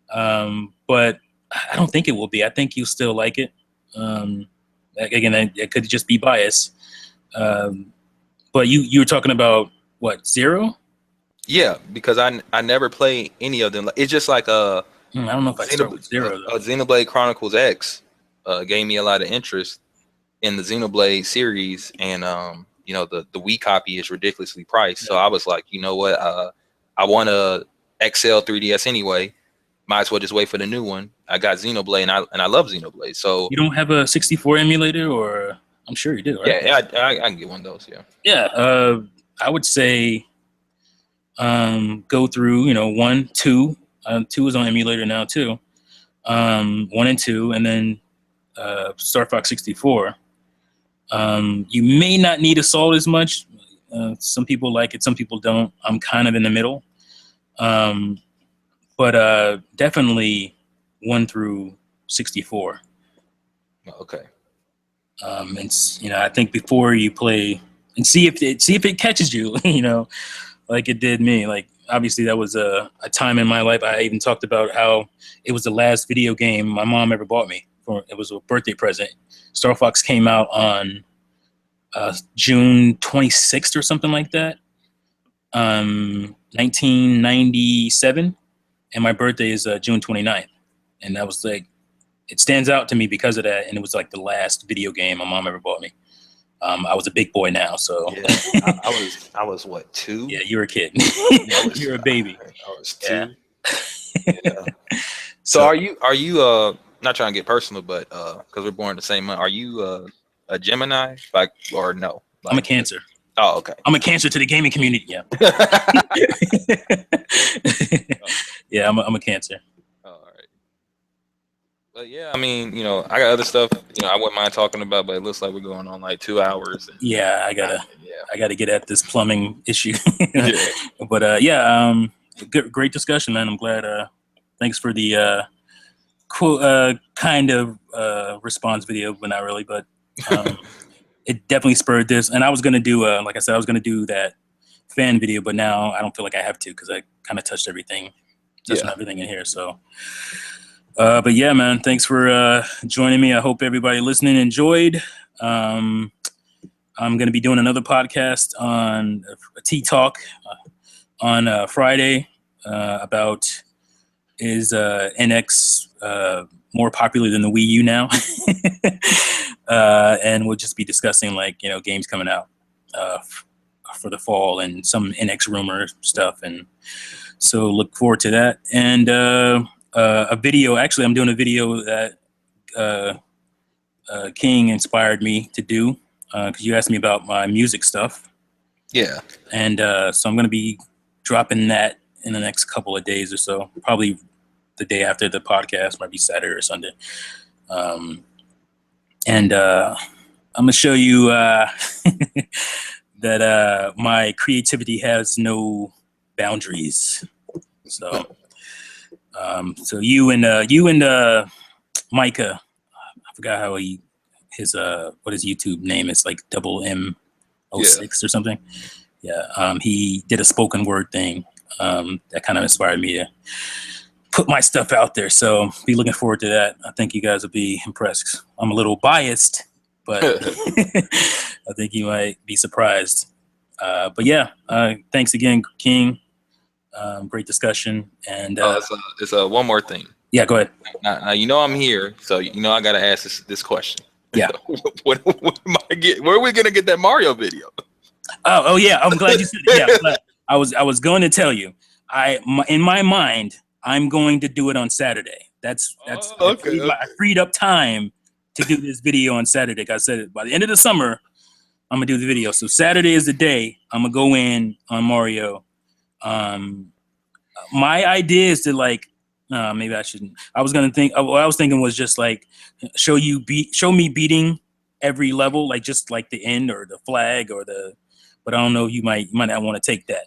But I don't think it will be. I think you'll still like it. Again, it could just be bias. But you were talking about, what, Zero? Yeah, because I never played any of them. It's just like I don't know if I start with Zero, though. Xenoblade Chronicles X gave me a lot of interest in the Xenoblade series, and the Wii copy is ridiculously priced. So I was like, you know what? I want a XL 3DS anyway. Might as well just wait for the new one. I got Xenoblade, and I love Xenoblade. So you don't have a 64 emulator, or I'm sure you do, right? Yeah, I can get one of those. Yeah. Yeah. I would say go through 1, 2. 2 is on emulator now too. 1 and 2, and then Star Fox 64. You may not need Assault as much. Some people like it, some people don't. I'm kind of in the middle. But definitely 1 through 64. Okay. And I think before you play and see if it catches you, like it did me. Like obviously that was a time in my life. I even talked about how it was the last video game my mom ever bought me. It was a birthday present. Star Fox came out on June 26th or something like that, 1997, and my birthday is June 29th, and that was like, it stands out to me because of that, and it was like the last video game my mom ever bought me. I was a big boy now, so Yeah, I was what, 2? yeah, you were a kid. You You're a baby. I was Yeah. 2. Yeah. So are you not trying to get personal, but because we're born the same month, are you a Gemini, like, or no? I'm a Like, Cancer. oh, okay. I'm a Cancer to the gaming community. Yeah. Yeah, I'm a Cancer. All right. But yeah, I mean, I got other stuff, I wouldn't mind talking about, but it looks like we're going on like 2 hours. And, Yeah, yeah. I gotta get at this plumbing issue. Yeah. But great discussion, man. I'm glad. Thanks for the kind of response video, but not really. But it definitely spurred this, and I was gonna do, like I said, I was gonna do that fan video, but now I don't feel like I have to because I kind of touched everything in here. So, but yeah, man, thanks for joining me. I hope everybody listening enjoyed. I'm going to be doing another podcast on a Tea Talk on Friday about is NX more popular than the Wii U now, and we'll just be discussing games coming out for the fall and some NX rumor stuff, and so look forward to that. And a video. Actually, I'm doing a video that King inspired me to do because you asked me about my music stuff. Yeah. And so I'm going to be dropping that in the next couple of days or so, probably the day after the podcast, might be Saturday or Sunday. And I'm going to show you that my creativity has no boundaries. So, so you and Micah, I forgot how his what his YouTube name is, like double M06 or something. Yeah, he did a spoken word thing that kind of inspired me to put my stuff out there. So be looking forward to that. I think you guys will be impressed. I'm a little biased, but I think you might be surprised. But yeah, thanks again, King. Great discussion. And it's one more thing. Yeah, go ahead. Now, I'm here, so I got to ask this question. Yeah. Where are we gonna get that Mario video? Oh yeah, I'm glad you said it. Yeah, I was going to tell you. In my mind, I'm going to do it on Saturday. That's okay. I freed up time to do this video on Saturday. I said by the end of the summer, I'm gonna do the video. So Saturday is the day I'm gonna go in on Mario. My idea is to maybe I shouldn't. What I was thinking was just like show me beating every level, like just like the end or the flag or the. But I don't know. You might not want to take that.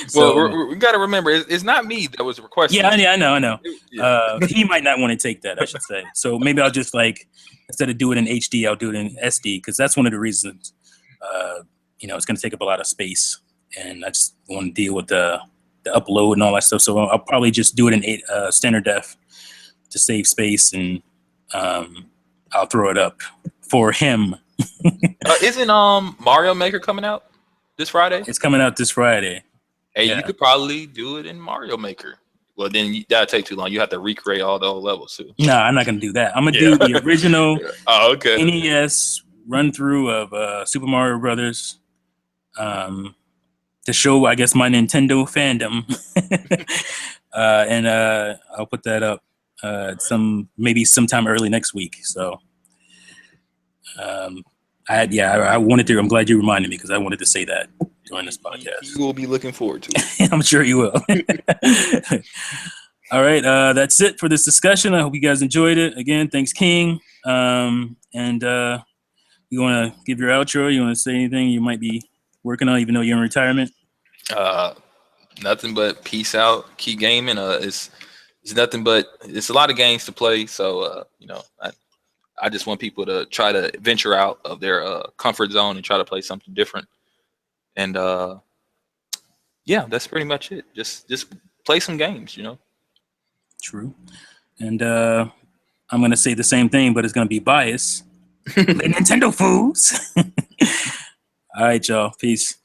So, well, we got to remember, it's not me that was requesting. Yeah, I know. Yeah. He might not want to take that, I should say. So maybe I'll just instead of do it in HD, I'll do it in SD because that's one of the reasons. It's going to take up a lot of space, and I just want to deal with the upload and all that stuff. So I'll probably just do it in standard def to save space, and I'll throw it up for him. Isn't Mario Maker coming out this Friday? It's coming out this Friday. Hey, yeah. You could probably do it in Mario Maker. Well, then that'll take too long. You have to recreate all the old levels too. Nah, I'm not gonna do that. I'm gonna do the original NES run through of Super Mario Brothers. To show, I guess, my Nintendo fandom, and I'll put that up maybe sometime early next week. So, I wanted to. I'm glad you reminded me because I wanted to say that during this podcast. You will be looking forward to it. I'm sure you will. All right, that's it for this discussion. I hope you guys enjoyed it. Again, thanks, King. And you want to give your outro? You want to say anything you might be working on, even though you're in retirement? Nothing but peace out. Keep gaming. It's nothing but it's a lot of games to play. So I just want people to try to venture out of their comfort zone and try to play something different. And yeah, that's pretty much it. Just play some games, you know. True. And I'm going to say the same thing, but it's going to be biased. Play Nintendo, fools. All right, y'all. Peace.